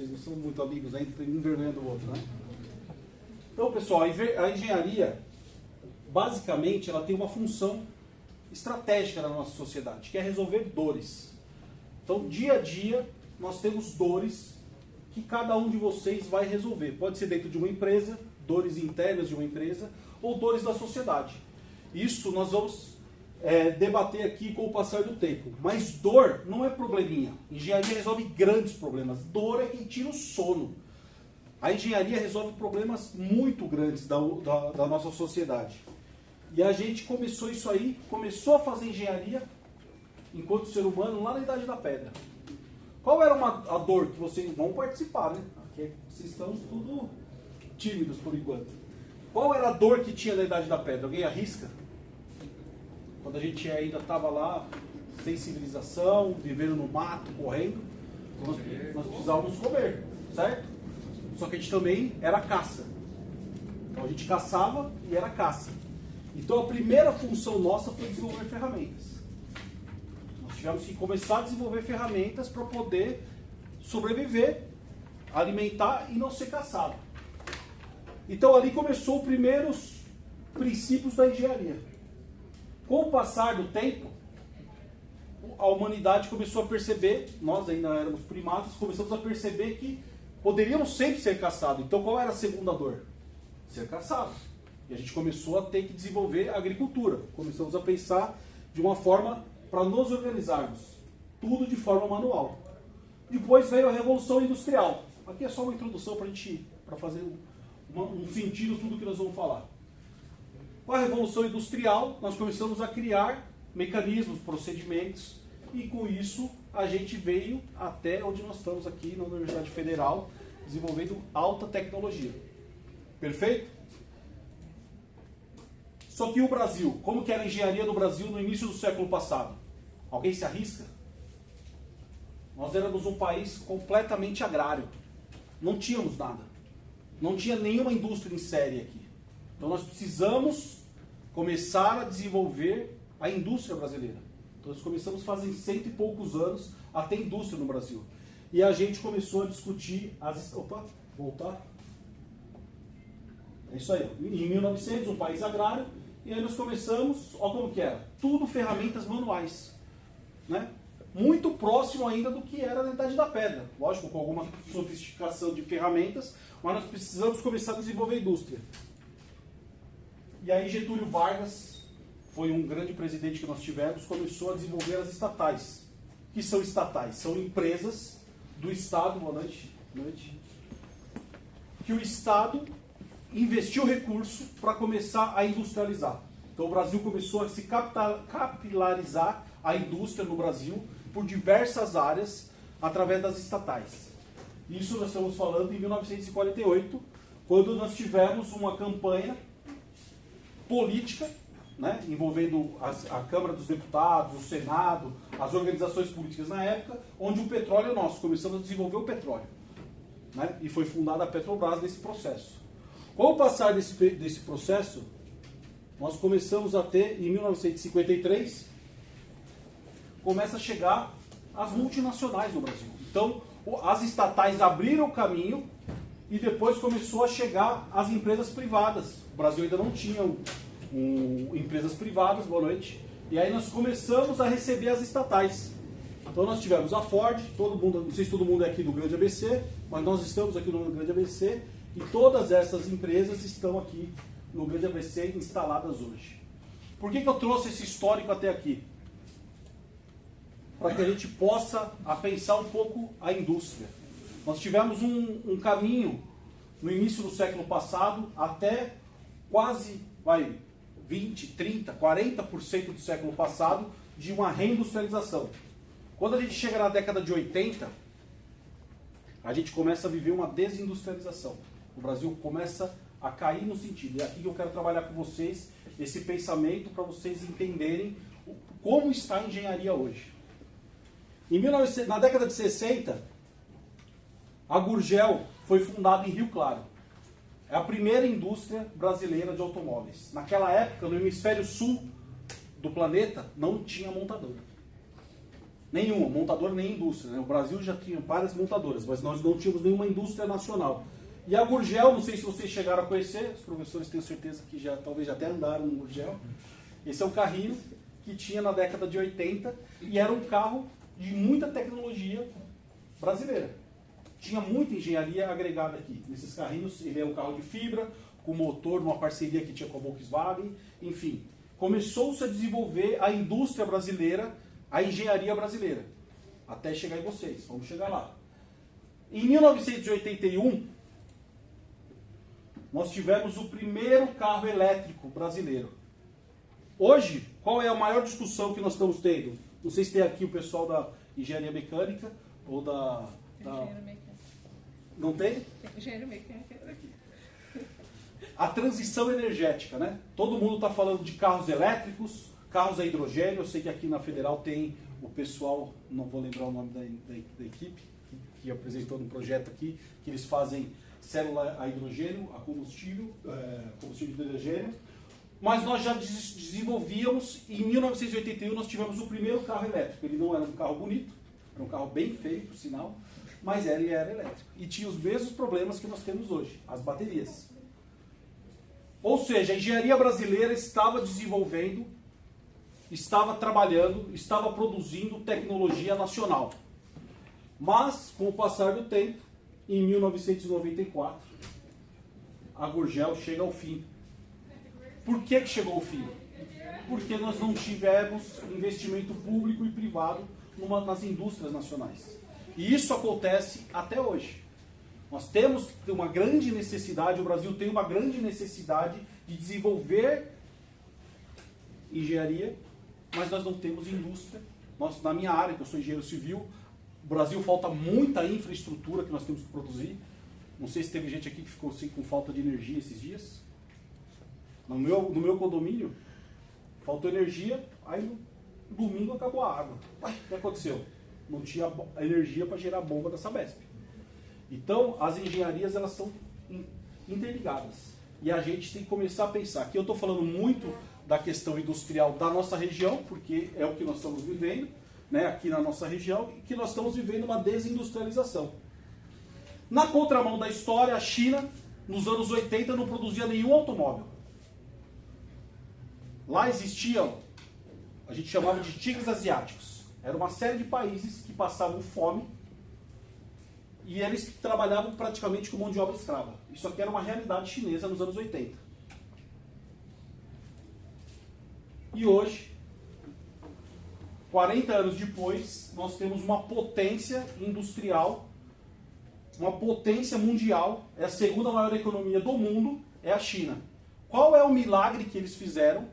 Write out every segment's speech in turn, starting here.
vocês não são muito amigos ainda, um envergonhando o outro, né? Então, pessoal, a engenharia, basicamente, ela tem uma função estratégica na nossa sociedade, que é resolver dores. Então, dia a dia, nós temos dores que cada um de vocês vai resolver. Pode ser dentro de uma empresa, dores internas de uma empresa, ou dores da sociedade. Isso nós vamos debater aqui com o passar do tempo. Mas dor não é probleminha. Engenharia resolve grandes problemas. Dor é quem tira o sono. A engenharia resolve problemas muito grandes da nossa sociedade. E a gente começou isso aí, começou a fazer engenharia enquanto ser humano lá na Idade da Pedra. Qual era a dor que vocês vão participar, né? Aqui vocês estão tudo tímidos por enquanto. Qual era a dor que tinha na Idade da Pedra? Alguém arrisca? Quando a gente ainda estava lá, sem civilização, vivendo no mato, correndo, nós precisávamos comer, certo? Só que a gente também era caça. Então a gente caçava e era caça. Então a primeira função nossa foi desenvolver ferramentas. Nós tivemos que começar a desenvolver ferramentas para poder sobreviver, alimentar e não ser caçado. Então ali começou os primeiros princípios da engenharia. Com o passar do tempo, a humanidade começou a perceber, nós ainda éramos primatas, começamos a perceber que poderíamos sempre ser caçados. Então qual era a segunda dor? Ser caçado. E a gente começou a ter que desenvolver a agricultura. Começamos a pensar de uma forma para nos organizarmos. Tudo de forma manual. Depois veio a Revolução Industrial. Aqui é só uma introdução para fazer um sentido tudo que nós vamos falar. Com a Revolução Industrial, nós começamos a criar mecanismos, procedimentos, e com isso a gente veio até onde nós estamos aqui na Universidade Federal, desenvolvendo alta tecnologia. Perfeito? Só que o Brasil, como que era a engenharia no Brasil no início do século passado? Alguém se arrisca? Nós éramos um país completamente agrário. Não tínhamos nada. Não tinha nenhuma indústria em série aqui. Então nós precisamos começar a desenvolver a indústria brasileira. Então nós começamos fazem 100 e poucos anos a ter indústria no Brasil. E a gente começou a discutir Opa, voltar. É isso aí. Em 1900, um país agrário, e aí nós começamos, olha como que era, tudo ferramentas manuais. Né? Muito próximo ainda do que era na Idade da Pedra. Lógico, com alguma sofisticação de ferramentas, mas nós precisamos começar a desenvolver a indústria. E aí Getúlio Vargas, foi um grande presidente que nós tivemos, começou a desenvolver as estatais. O que são estatais? São empresas do Estado, boa noite, que o Estado investiu recurso para começar a industrializar. Então o Brasil começou a se capilarizar a indústria no Brasil por diversas áreas através das estatais. Isso nós estamos falando em 1948, quando nós tivemos uma campanha política, né, envolvendo a Câmara dos Deputados, o Senado, as organizações políticas na época, onde o petróleo é nosso. Começamos a desenvolver o petróleo. Né, e foi fundada a Petrobras nesse processo. Com o passar desse processo, nós começamos a ter, em 1953, começa a chegar as multinacionais no Brasil. Então, as estatais abriram o caminho e depois começou a chegar as empresas privadas. O Brasil ainda não tinha empresas privadas, boa noite. E aí nós começamos a receber as estatais. Então nós tivemos a Ford, todo mundo, não sei se todo mundo é aqui do Grande ABC, mas nós estamos aqui no Grande ABC e todas essas empresas estão aqui no Grande ABC instaladas hoje. Por que eu trouxe esse histórico até aqui? Para que a gente possa pensar um pouco a indústria. Nós tivemos um caminho no início do século passado até quase 20, 30, 40% do século passado de uma reindustrialização. Quando a gente chega na década de 80, a gente começa a viver uma desindustrialização. O Brasil começa a cair no sentido. É aqui que eu quero trabalhar com vocês esse pensamento para vocês entenderem como está a engenharia hoje. Na década de 60, a Gurgel foi fundada em Rio Claro. É a primeira indústria brasileira de automóveis. Naquela época, no hemisfério sul do planeta, não tinha montadora. Nenhuma, montadora nem indústria. Né? O Brasil já tinha várias montadoras, mas nós não tínhamos nenhuma indústria nacional. E a Gurgel, não sei se vocês chegaram a conhecer, os professores tenho certeza que talvez já até andaram no Gurgel. Esse é um carrinho que tinha na década de 80 e era um carro de muita tecnologia brasileira. Tinha muita engenharia agregada aqui. Nesses carrinhos, ele é um carro de fibra, com motor, numa parceria que tinha com a Volkswagen, enfim. Começou-se a desenvolver a indústria brasileira, a engenharia brasileira, até chegar em vocês. Vamos chegar lá. Em 1981, nós tivemos o primeiro carro elétrico brasileiro. Hoje, qual é a maior discussão que nós estamos tendo? Não sei se tem aqui o pessoal da engenharia mecânica ou da... Engenheiro mecânico. Não tem? Tem engenheiro mecânico aqui. A transição energética, né? Todo mundo está falando de carros elétricos, carros a hidrogênio. Eu sei que aqui na Federal tem o pessoal, não vou lembrar o nome da equipe, que apresentou um projeto aqui, que eles fazem célula a hidrogênio, a combustível de hidrogênio. Mas nós já desenvolvíamos, em 1981 nós tivemos o primeiro carro elétrico. Ele não era um carro bonito, era um carro bem feio, por sinal, mas ele era elétrico. E tinha os mesmos problemas que nós temos hoje, as baterias. Ou seja, a engenharia brasileira estava desenvolvendo, estava trabalhando, estava produzindo tecnologia nacional. Mas, com o passar do tempo, em 1994, a Gurgel chega ao fim. Por que chegou ao fim? Porque nós não tivemos investimento público e privado nas indústrias nacionais. E isso acontece até hoje. Nós temos uma grande necessidade, o Brasil tem uma grande necessidade de desenvolver engenharia, mas nós não temos indústria. Na minha área, que eu sou engenheiro civil, o Brasil falta muita infraestrutura que nós temos que produzir. Não sei se teve gente aqui que ficou assim, com falta de energia esses dias. No meu condomínio, faltou energia, aí no domingo acabou a água. Ué, o que aconteceu? Não tinha energia para gerar a bomba da Sabesp. Então, as engenharias, elas são interligadas. E a gente tem que começar a pensar. Aqui eu estou falando muito da questão industrial da nossa região, porque é o que nós estamos vivendo, né, aqui na nossa região, e que nós estamos vivendo uma desindustrialização. Na contramão da história, a China, nos anos 80, não produzia nenhum automóvel. Lá existiam, a gente chamava de tigres asiáticos. Era uma série de países que passavam fome e eles trabalhavam praticamente com mão de obra escrava. Isso aqui era uma realidade chinesa nos anos 80. E hoje, 40 anos depois, nós temos uma potência industrial, uma potência mundial, é a segunda maior economia do mundo, é a China. Qual é o milagre que eles fizeram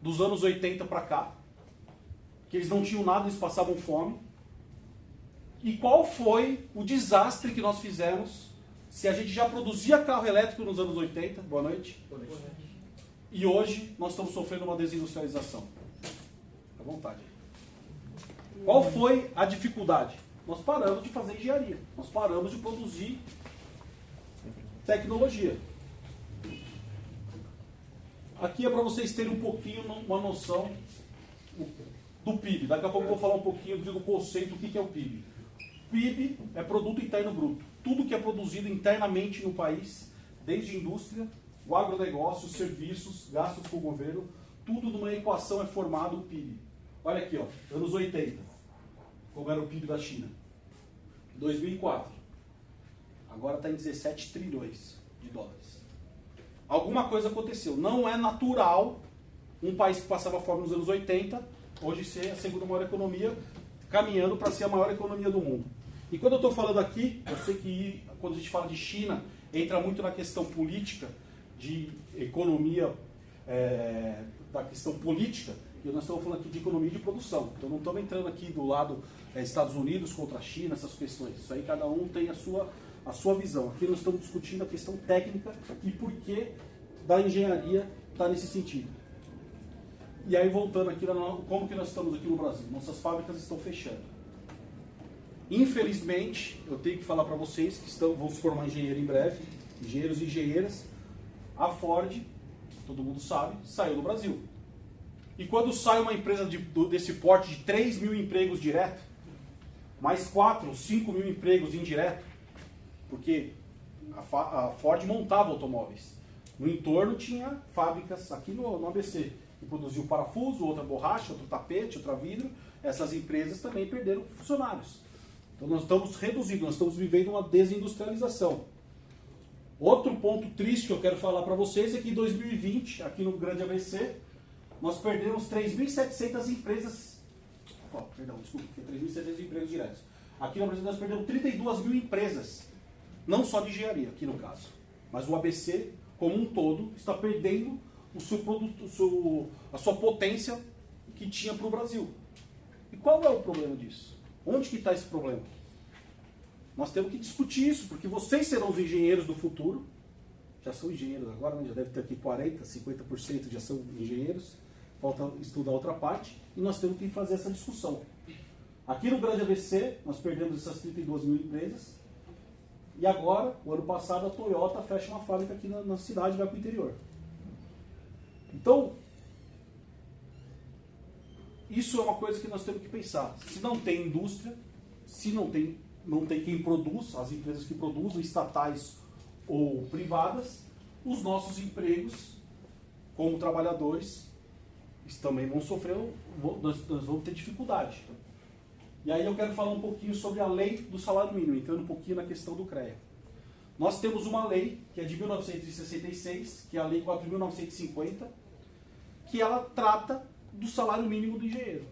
dos anos 80 para cá? Que eles não tinham nada, eles passavam fome. E qual foi o desastre que nós fizemos se a gente já produzia carro elétrico nos anos 80? Boa noite. Boa noite. E hoje nós estamos sofrendo uma desindustrialização. À vontade. Qual foi a dificuldade? Nós paramos de fazer engenharia. Nós paramos de produzir tecnologia. Aqui é para vocês terem um pouquinho uma noção do PIB. Daqui a pouco eu vou falar um pouquinho do conceito do que é o PIB. PIB é Produto Interno Bruto. Tudo que é produzido internamente no país, desde indústria, o agronegócio, serviços, gastos com o governo, tudo numa equação é formado o PIB. Olha aqui, ó, anos 80, como era o PIB da China. 2004, agora está em 17 trilhões de dólares. Alguma coisa aconteceu. Não é natural um país que passava fome nos anos 80, hoje ser a segunda maior economia, caminhando para ser a maior economia do mundo. E quando eu estou falando aqui, eu sei que quando a gente fala de China, entra muito na questão política, de economia, da questão política, e nós estamos falando aqui de economia de produção. Então não estamos entrando aqui do lado Estados Unidos contra a China, essas questões. Isso aí cada um tem a sua visão. Aqui nós estamos discutindo a questão técnica e por que da engenharia está nesse sentido. E aí voltando aqui, como que nós estamos aqui no Brasil? Nossas fábricas estão fechando. Infelizmente, eu tenho que falar para vocês que vão se formar engenheiro em breve, engenheiros e engenheiras. A Ford, todo mundo sabe, saiu do Brasil. E quando sai uma empresa desse porte de 3 mil empregos direto, mais 4, 5 mil empregos indireto, porque a Ford montava automóveis. No entorno tinha fábricas aqui no ABC, que produziam parafuso, outra borracha, outro tapete, outra vidro. Essas empresas também perderam funcionários. Então nós estamos reduzindo, nós estamos vivendo uma desindustrialização. Outro ponto triste que eu quero falar para vocês é que em 2020, aqui no Grande ABC, nós perdemos 3.700 empresas. Desculpa, 3.700 empregos diretos. Aqui no Brasil nós perdemos 32 mil empresas. Não só de engenharia, aqui no caso. Mas o ABC, como um todo, está perdendo o seu produto, a sua potência que tinha para o Brasil. E qual é o problema disso? Onde que está esse problema? Nós temos que discutir isso, porque vocês serão os engenheiros do futuro. Já são engenheiros agora, né? Já deve ter aqui 40%, 50% já são engenheiros. Falta estudar outra parte. E nós temos que fazer essa discussão. Aqui no Grande ABC, nós perdemos essas 32 mil empresas. E agora, o ano passado, a Toyota fecha uma fábrica aqui na cidade e vai para o interior. Então, isso é uma coisa que nós temos que pensar. Se não tem indústria, se não tem quem produz, as empresas que produzem, estatais ou privadas, os nossos empregos, como trabalhadores, também vão sofrer, nós vamos ter dificuldade. E aí eu quero falar um pouquinho sobre a lei do salário mínimo, entrando um pouquinho na questão do CREA. Nós temos uma lei, que é de 1966, que é a Lei 4.950, que ela trata do salário mínimo do engenheiro.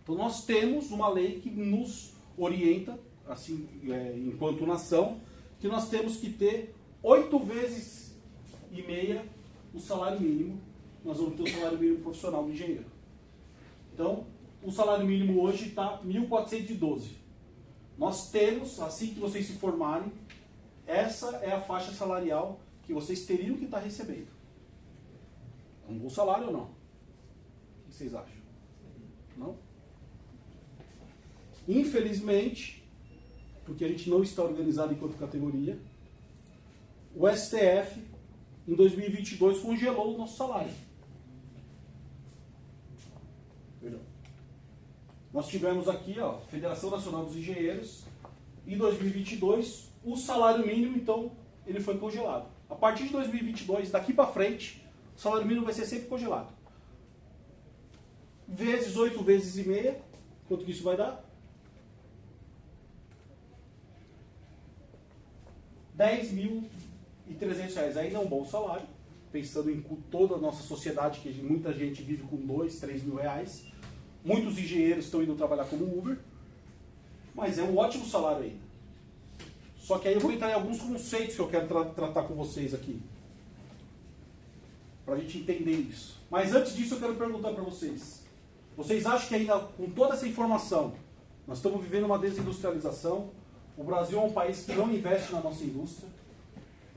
Então nós temos uma lei que nos orienta, assim, enquanto nação, que nós temos que ter 8,5 vezes o salário mínimo. Nós vamos ter o salário mínimo profissional do engenheiro. Então, o salário mínimo hoje está 1.412. Nós temos, assim que vocês se formarem, essa é a faixa salarial que vocês teriam que estar recebendo. É um bom salário ou não? O que vocês acham? Não? Infelizmente, porque a gente não está organizado enquanto categoria, o STF, em 2022, congelou o nosso salário. Perdão. Nós tivemos aqui, ó, Federação Nacional dos Engenheiros, em 2022, o salário mínimo, então, ele foi congelado. A partir de 2022, daqui para frente, o salário mínimo vai ser sempre congelado. Vezes 8,5 vezes, quanto que isso vai dar? R$10.300. Ainda é um bom salário, pensando em toda a nossa sociedade, que muita gente vive com R$2.000, R$3.000. Muitos engenheiros estão indo trabalhar como Uber, mas é um ótimo salário ainda. Só que aí eu vou entrar em alguns conceitos que eu quero tratar com vocês aqui, para a gente entender isso. Mas antes disso eu quero perguntar para vocês. Vocês acham que ainda com toda essa informação, nós estamos vivendo uma desindustrialização? O Brasil é um país que não investe na nossa indústria,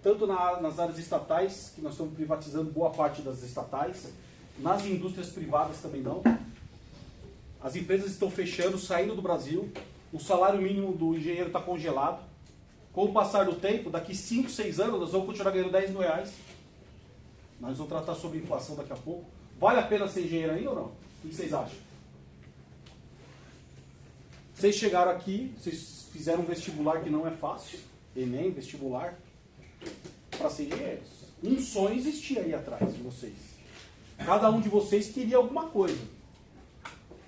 tanto nas áreas estatais, que nós estamos privatizando boa parte das estatais, nas indústrias privadas também não. As empresas estão fechando, saindo do Brasil, o salário mínimo do engenheiro está congelado. Com o passar do tempo, daqui 5, 6 anos, nós vamos continuar ganhando R$10.000. Nós vamos tratar sobre inflação daqui a pouco. Vale a pena ser engenheiro ainda ou não? O que vocês acham? Vocês chegaram aqui, vocês fizeram um vestibular que não é fácil, Enem, vestibular, para ser engenheiros. Um sonho existia aí atrás de vocês. Cada um de vocês queria alguma coisa.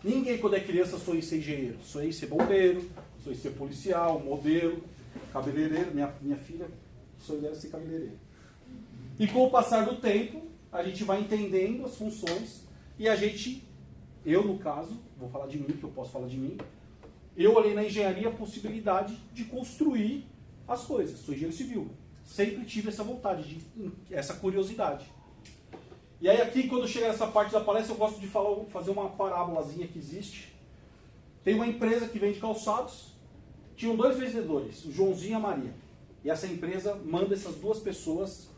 Ninguém, quando é criança, sonha em ser engenheiro. Sonha em ser bombeiro, sonha em ser policial, modelo, cabeleireiro. Minha filha, o sonho dela é ser cabeleireiro. E com o passar do tempo, a gente vai entendendo as funções e a gente, eu no caso, vou falar de mim, que eu posso falar de mim, eu olhei na engenharia a possibilidade de construir as coisas. Sou engenheiro civil. Sempre tive essa vontade, essa curiosidade. E aí aqui, quando chega nessa parte da palestra, eu gosto de fazer uma parábolazinha que existe. Tem uma empresa que vende calçados. Tinham 2 vendedores, o Joãozinho e a Maria. E essa empresa manda essas 2 pessoas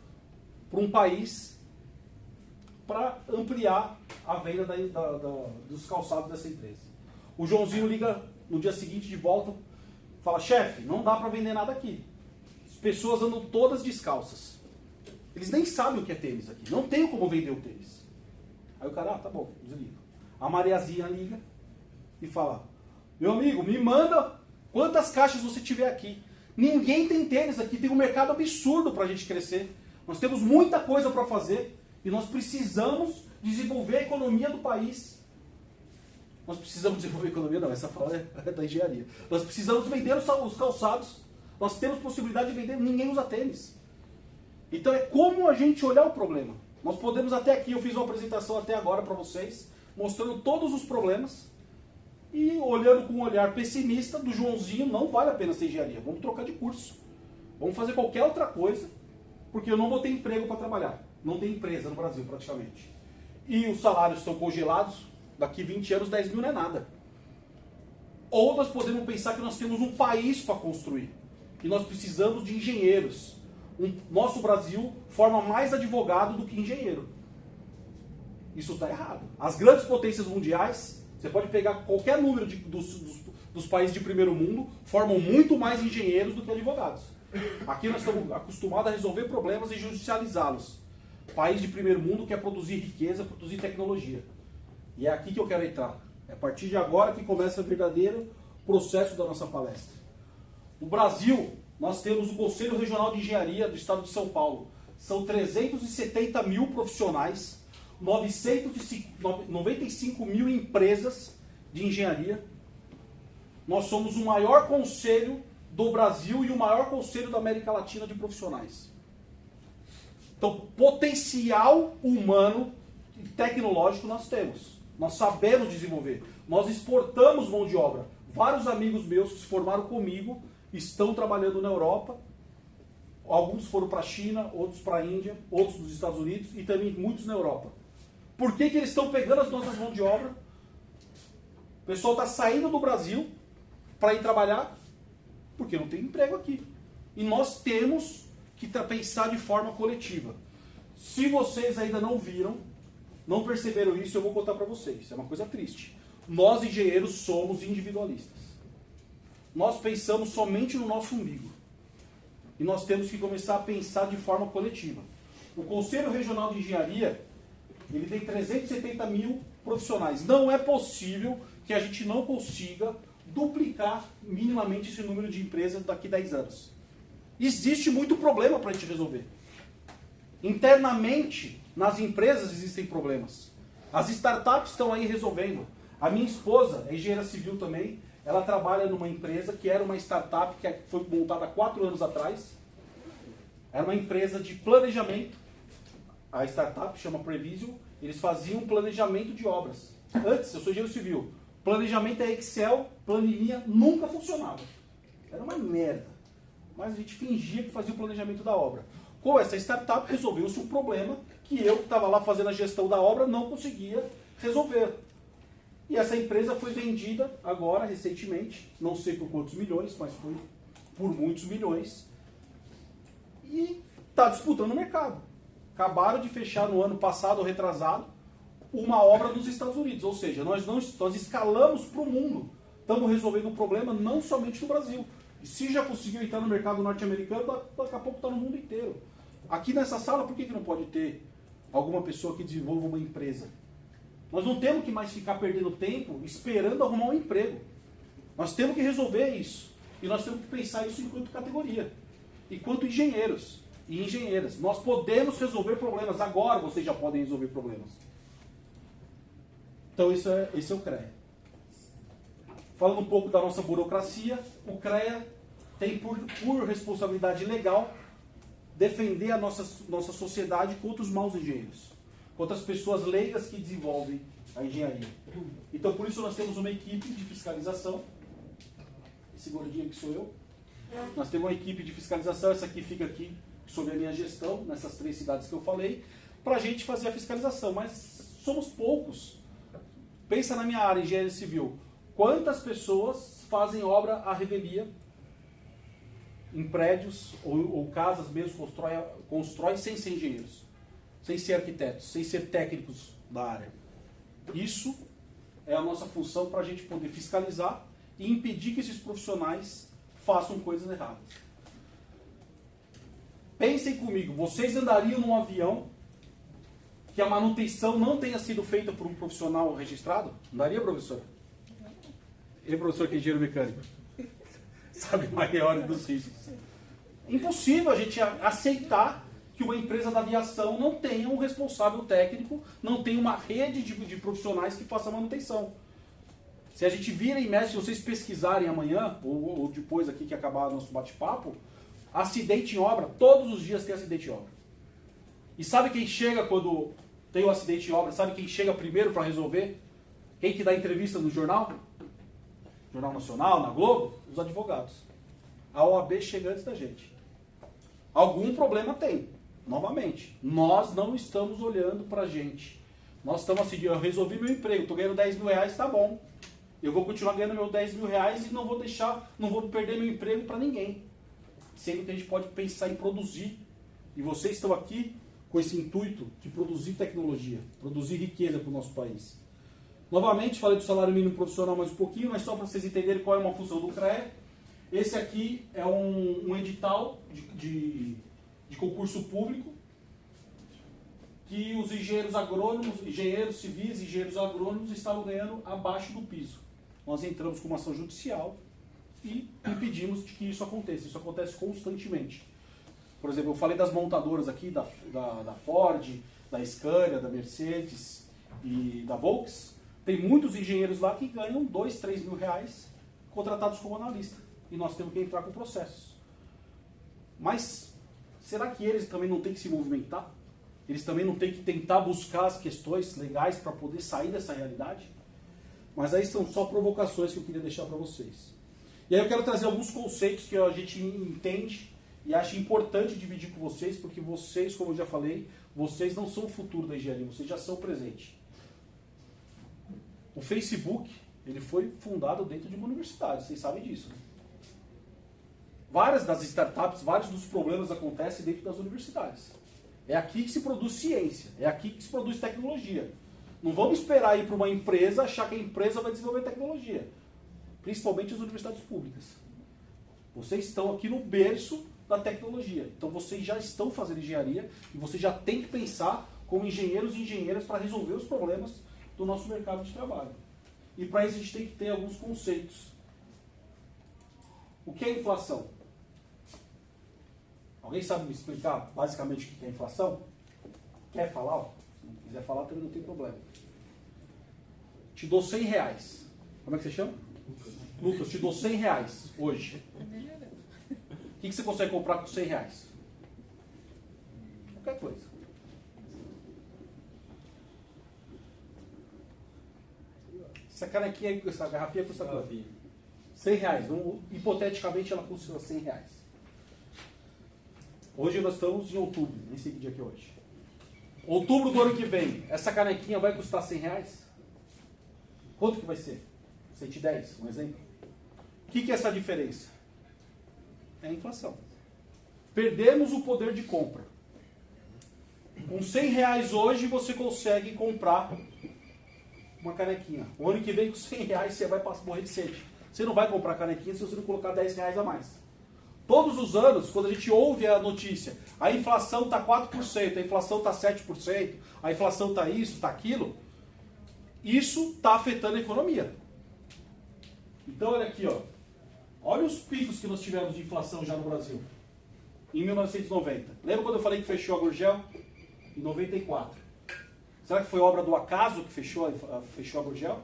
para um país para ampliar a venda dos calçados dessa empresa. O Joãozinho liga no dia seguinte de volta, fala: chefe, não dá para vender nada aqui. As pessoas andam todas descalças. Eles nem sabem o que é tênis aqui. Não tem como vender o tênis. Aí o cara, tá bom, desliga. A Mariazinha liga e fala, meu amigo, me manda quantas caixas você tiver aqui. Ninguém tem tênis aqui, tem um mercado absurdo para a gente crescer. Nós temos muita coisa para fazer e nós precisamos desenvolver a economia do país. Nós precisamos desenvolver a economia, não, essa fala é da engenharia. Nós precisamos vender os calçados. Nós temos possibilidade de vender, ninguém usa tênis. Então é como a gente olhar o problema. Nós podemos até aqui, eu fiz uma apresentação até agora para vocês, mostrando todos os problemas e olhando com um olhar pessimista do Joãozinho, não vale a pena ser engenharia, vamos trocar de curso. Vamos fazer qualquer outra coisa, porque eu não vou ter emprego para trabalhar. Não tem empresa no Brasil praticamente. E os salários estão congelados, daqui 20 anos 10 mil não é nada. Ou nós podemos pensar que nós temos um país para construir. E nós precisamos de engenheiros. Nosso Brasil forma mais advogado do que engenheiro. Isso está errado. As grandes potências mundiais, você pode pegar qualquer número dos países de primeiro mundo, formam muito mais engenheiros do que advogados. Aqui nós estamos acostumados a resolver problemas e judicializá-los. País de primeiro mundo quer produzir riqueza, produzir tecnologia. E é aqui que eu quero entrar. É a partir de agora que começa o verdadeiro processo da nossa palestra. No Brasil, nós temos o Conselho Regional de Engenharia do Estado de São Paulo. São 370 mil profissionais, 995 mil empresas de engenharia. Nós somos o maior conselho do Brasil e o maior conselho da América Latina de profissionais. Então, potencial humano e tecnológico nós temos. Nós sabemos desenvolver. Nós exportamos mão de obra. Vários amigos meus que se formaram comigo estão trabalhando na Europa. Alguns foram para a China, outros para a Índia, outros nos Estados Unidos e também muitos na Europa. Por que eles estão pegando as nossas mãos de obra? O pessoal está saindo do Brasil para ir trabalhar porque não tem emprego aqui. E nós temos que pensar de forma coletiva. Se vocês ainda não viram, não perceberam isso, eu vou contar para vocês. É uma coisa triste. Nós, engenheiros, somos individualistas. Nós pensamos somente no nosso umbigo. E nós temos que começar a pensar de forma coletiva. O Conselho Regional de Engenharia, ele tem 370 mil profissionais. Não é possível que a gente não consiga duplicar minimamente esse número de empresas daqui a 10 anos. Existe muito problema para a gente resolver. Internamente, nas empresas existem problemas. As startups estão aí resolvendo. A minha esposa é engenheira civil também. Ela trabalha numa empresa que era uma startup que foi montada há 4 anos atrás. Era uma empresa de planejamento. A startup chama Previsio. Eles faziam planejamento de obras. Antes, eu sou engenheiro civil. Planejamento é Excel, planilha, nunca funcionava. Era uma merda. Mas a gente fingia que fazia o planejamento da obra. Com essa startup resolveu-se um problema que eu, que estava lá fazendo a gestão da obra, não conseguia resolver. E essa empresa foi vendida agora, recentemente, não sei por quantos milhões, mas foi por muitos milhões. E está disputando o mercado. Acabaram de fechar no ano passado, ou retrasado, uma obra nos Estados Unidos. Ou seja, nós escalamos para o mundo. Estamos resolvendo um problema não somente no Brasil. E se já conseguiu entrar no mercado norte-americano, daqui a pouco está no mundo inteiro. Aqui nessa sala, por que não pode ter alguma pessoa que desenvolva uma empresa? Nós não temos que mais ficar perdendo tempo esperando arrumar um emprego. Nós temos que resolver isso. E nós temos que pensar isso enquanto categoria. Enquanto engenheiros e engenheiras. Nós podemos resolver problemas. Agora vocês já podem resolver problemas. Então esse é o CREA. Falando um pouco da nossa burocracia, o CREA tem por responsabilidade legal defender a nossa sociedade contra os maus engenheiros, contra as pessoas leigas que desenvolvem a engenharia. Então, por isso, nós temos uma equipe de fiscalização. Esse gordinho aqui sou eu. Nós temos uma equipe de fiscalização, essa aqui fica aqui sob a minha gestão, nessas 3 cidades que eu falei, para a gente fazer a fiscalização. Mas somos poucos. Pensa na minha área, engenharia civil. Quantas pessoas fazem obra à revelia em prédios ou casas mesmo, constrói sem ser engenheiros, sem ser arquitetos, sem ser técnicos da área. Isso é a nossa função para a gente poder fiscalizar e impedir que esses profissionais façam coisas erradas. Pensem comigo, vocês andariam num avião que a manutenção não tenha sido feita por um profissional registrado? Não daria, professor? E professor que é engenheiro mecânico? Sabe maiores dos riscos. Impossível a gente aceitar que uma empresa da aviação não tenha um responsável técnico, não tenha uma rede de profissionais que faça manutenção. Se a gente vira e mexe, se vocês pesquisarem amanhã, ou depois aqui que acabar o nosso bate-papo, acidente em obra, todos os dias tem acidente em obra. E sabe quem chega quando tem um acidente em obra? Sabe quem chega primeiro para resolver? Quem que dá entrevista no jornal? Jornal Nacional, na Globo? Os advogados. A OAB chega antes da gente. Algum problema tem. Novamente, nós não estamos olhando para a gente. Nós estamos assim, eu resolvi meu emprego, estou ganhando 10 mil reais, tá bom. Eu vou continuar ganhando meus 10 mil reais e não vou perder meu emprego para ninguém. Sendo que a gente pode pensar em produzir. E vocês estão aqui com esse intuito de produzir tecnologia, produzir riqueza para o nosso país. Novamente, falei do salário mínimo profissional mais um pouquinho, mas só para vocês entenderem qual é uma função do CREA. Esse aqui é um edital de concurso público que os engenheiros agrônomos, engenheiros civis, engenheiros agrônomos estavam ganhando abaixo do piso. Nós entramos com uma ação judicial e impedimos de que isso aconteça. Isso acontece constantemente. Por exemplo, eu falei das montadoras aqui, da Ford, da Scania, da Mercedes e da Volks. Tem muitos engenheiros lá que ganham 2, 3 mil reais contratados como analista. E nós temos que entrar com processos. Mas será que eles também não têm que se movimentar? Eles também não têm que tentar buscar as questões legais para poder sair dessa realidade? Mas aí são só provocações que eu queria deixar para vocês. E aí eu quero trazer alguns conceitos que a gente entende e acho importante dividir com vocês, porque vocês, como eu já falei, vocês não são o futuro da engenharia, vocês já são o presente. O Facebook, ele foi fundado dentro de uma universidade, vocês sabem disso, né? Várias das startups, vários dos problemas acontecem dentro das universidades. É aqui que se produz ciência, é aqui que se produz tecnologia. Não vamos esperar ir para uma empresa, achar que a empresa vai desenvolver tecnologia. Principalmente as universidades públicas. Vocês estão aqui no berço da tecnologia. Então vocês já estão fazendo engenharia e vocês já têm que pensar como engenheiros e engenheiras para resolver os problemas do nosso mercado de trabalho. E para isso a gente tem que ter alguns conceitos. O que é inflação? Alguém sabe me explicar basicamente o que é inflação? Quer falar? Se não quiser falar, também não tem problema. Te dou 100 reais. Como é que você chama? Lucas, te dou 100 reais hoje. O que você consegue comprar com 100 reais? Qualquer coisa. Essa canequinha, essa garrafinha custa quanto? 100 reais. Hipoteticamente ela custa 100 reais. Hoje nós estamos em outubro, nem sei que dia que é hoje. Outubro do ano que vem, essa canequinha vai custar 100 reais? Quanto que vai ser? 110, um exemplo. O que é essa diferença? É a inflação. Perdemos o poder de compra. Com 100 reais hoje você consegue comprar uma canequinha. O ano que vem com 100 reais você vai morrer de sede. Você não vai comprar canequinha se você não colocar 10 reais a mais. Todos os anos, quando a gente ouve a notícia, a inflação está 4%, a inflação está 7%, a inflação está isso, está aquilo, isso está afetando a economia. Então olha aqui, ó. Olha os picos que nós tivemos de inflação já no Brasil. Em 1990. Lembra quando eu falei que fechou a Gurgel? Em 94. Será que foi obra do acaso que fechou a Gurgel?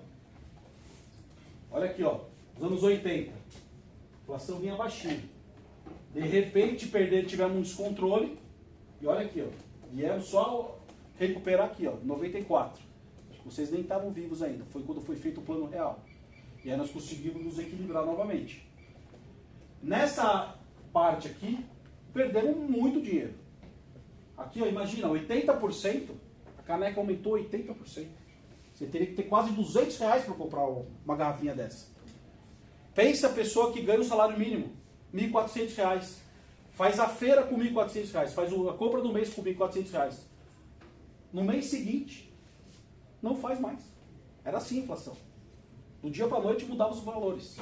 Olha aqui, ó. Nos anos 80. A inflação vinha baixinha. De repente tivemos um descontrole. E olha aqui, ó. Viemos só recuperar aqui, ó. 94. Vocês nem estavam vivos ainda. Foi quando foi feito o plano real. E aí nós conseguimos nos equilibrar novamente. Nessa parte aqui, perdemos muito dinheiro. Aqui, ó, imagina, 80%, a caneca aumentou 80%. Você teria que ter quase 200 reais para comprar uma garrafinha dessa. Pensa a pessoa que ganha o salário mínimo, 1.400 reais. Faz a feira com 1.400 reais, faz a compra do mês com 1.400 reais. No mês seguinte, não faz mais. Era assim a inflação. Do dia para a noite mudava os valores.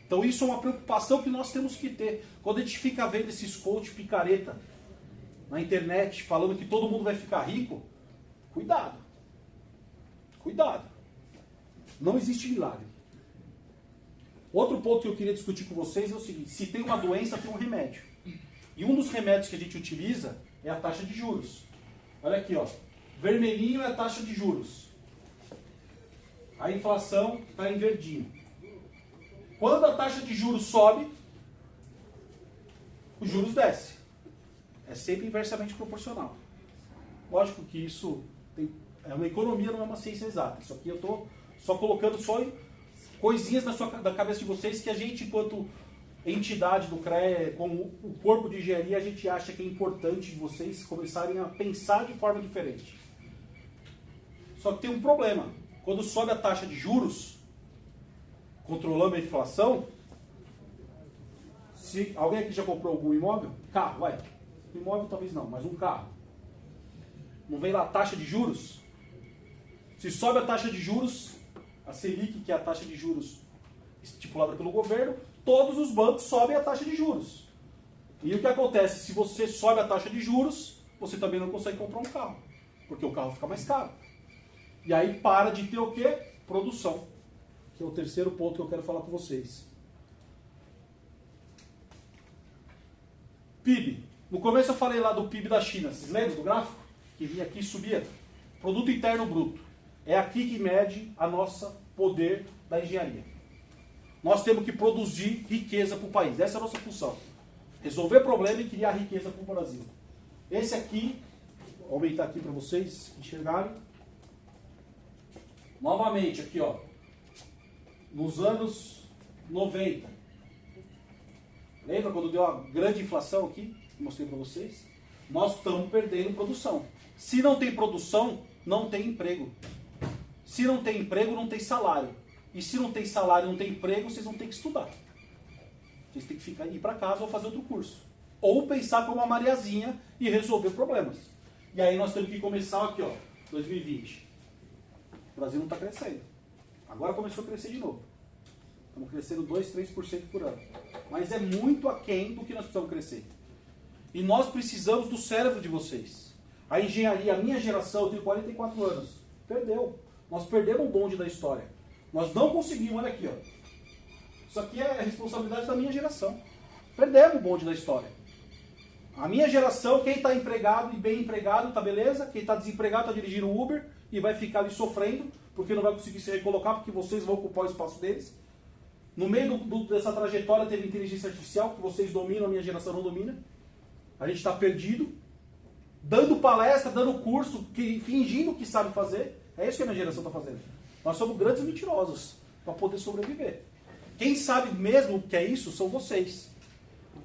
Então isso é uma preocupação que nós temos que ter. Quando a gente fica vendo esses coach picareta na internet, falando que todo mundo vai ficar rico, Cuidado. Cuidado. Não existe milagre. Outro ponto que eu queria discutir com vocês é o seguinte: se tem uma doença, tem um remédio. E um dos remédios que a gente utiliza é a taxa de juros. Olha aqui, ó. Vermelhinho é a taxa de juros. A inflação está em verdinho. Quando a taxa de juros sobe, os juros descem. É sempre inversamente proporcional. Lógico que isso é uma economia, não é uma ciência exata. Isso aqui eu estou só colocando só coisinhas da cabeça de vocês que a gente, enquanto entidade do CREA, como o corpo de engenharia, a gente acha que é importante vocês começarem a pensar de forma diferente. Só que tem um problema. Quando sobe a taxa de juros, controlando a inflação, se alguém aqui já comprou algum imóvel? Carro, vai. Imóvel talvez não, mas um carro. Não vem lá a taxa de juros? Se sobe a taxa de juros, a Selic, que é a taxa de juros estipulada pelo governo, todos os bancos sobem a taxa de juros. E o que acontece? Se você sobe a taxa de juros, você também não consegue comprar um carro, porque o carro fica mais caro. E aí para de ter o quê? Produção. Que é o terceiro ponto que eu quero falar com vocês. PIB. No começo eu falei lá do PIB da China. Vocês lembram do gráfico? Que vinha aqui e subia. Produto Interno Bruto. É aqui que mede a nossa poder da engenharia. Nós temos que produzir riqueza para o país. Essa é a nossa função. Resolver problema e criar riqueza para o Brasil. Esse aqui, vou aumentar aqui para vocês enxergarem. Novamente, aqui ó. Nos anos 90. Lembra quando deu a grande inflação aqui? Mostrei para vocês. Nós estamos perdendo produção. Se não tem produção, não tem emprego. Se não tem emprego, não tem salário. E se não tem salário e não tem emprego, vocês vão ter que estudar. Vocês têm que ir para casa ou fazer outro curso. Ou pensar como uma Mariazinha e resolver problemas. E aí nós temos que começar aqui, ó, 2020. O Brasil não está crescendo. Agora começou a crescer de novo. Estamos crescendo 2, 3% por ano. Mas é muito aquém do que nós precisamos crescer. E nós precisamos do cérebro de vocês. A engenharia, a minha geração, eu tenho 44 anos. Perdeu. Nós perdemos o bonde da história. Nós não conseguimos, olha aqui, ó. Isso aqui é a responsabilidade da minha geração. Perdemos o bonde da história. A minha geração, quem está empregado e bem empregado, tá beleza? Quem está desempregado está dirigindo Uber e vai ficar ali sofrendo, porque não vai conseguir se recolocar, porque vocês vão ocupar o espaço deles. No meio dessa trajetória teve inteligência artificial, que vocês dominam, a minha geração não domina. A gente está perdido, dando palestra, dando curso, fingindo que sabe fazer. É isso que a minha geração está fazendo. Nós somos grandes mentirosos para poder sobreviver. Quem sabe mesmo o que é isso são vocês.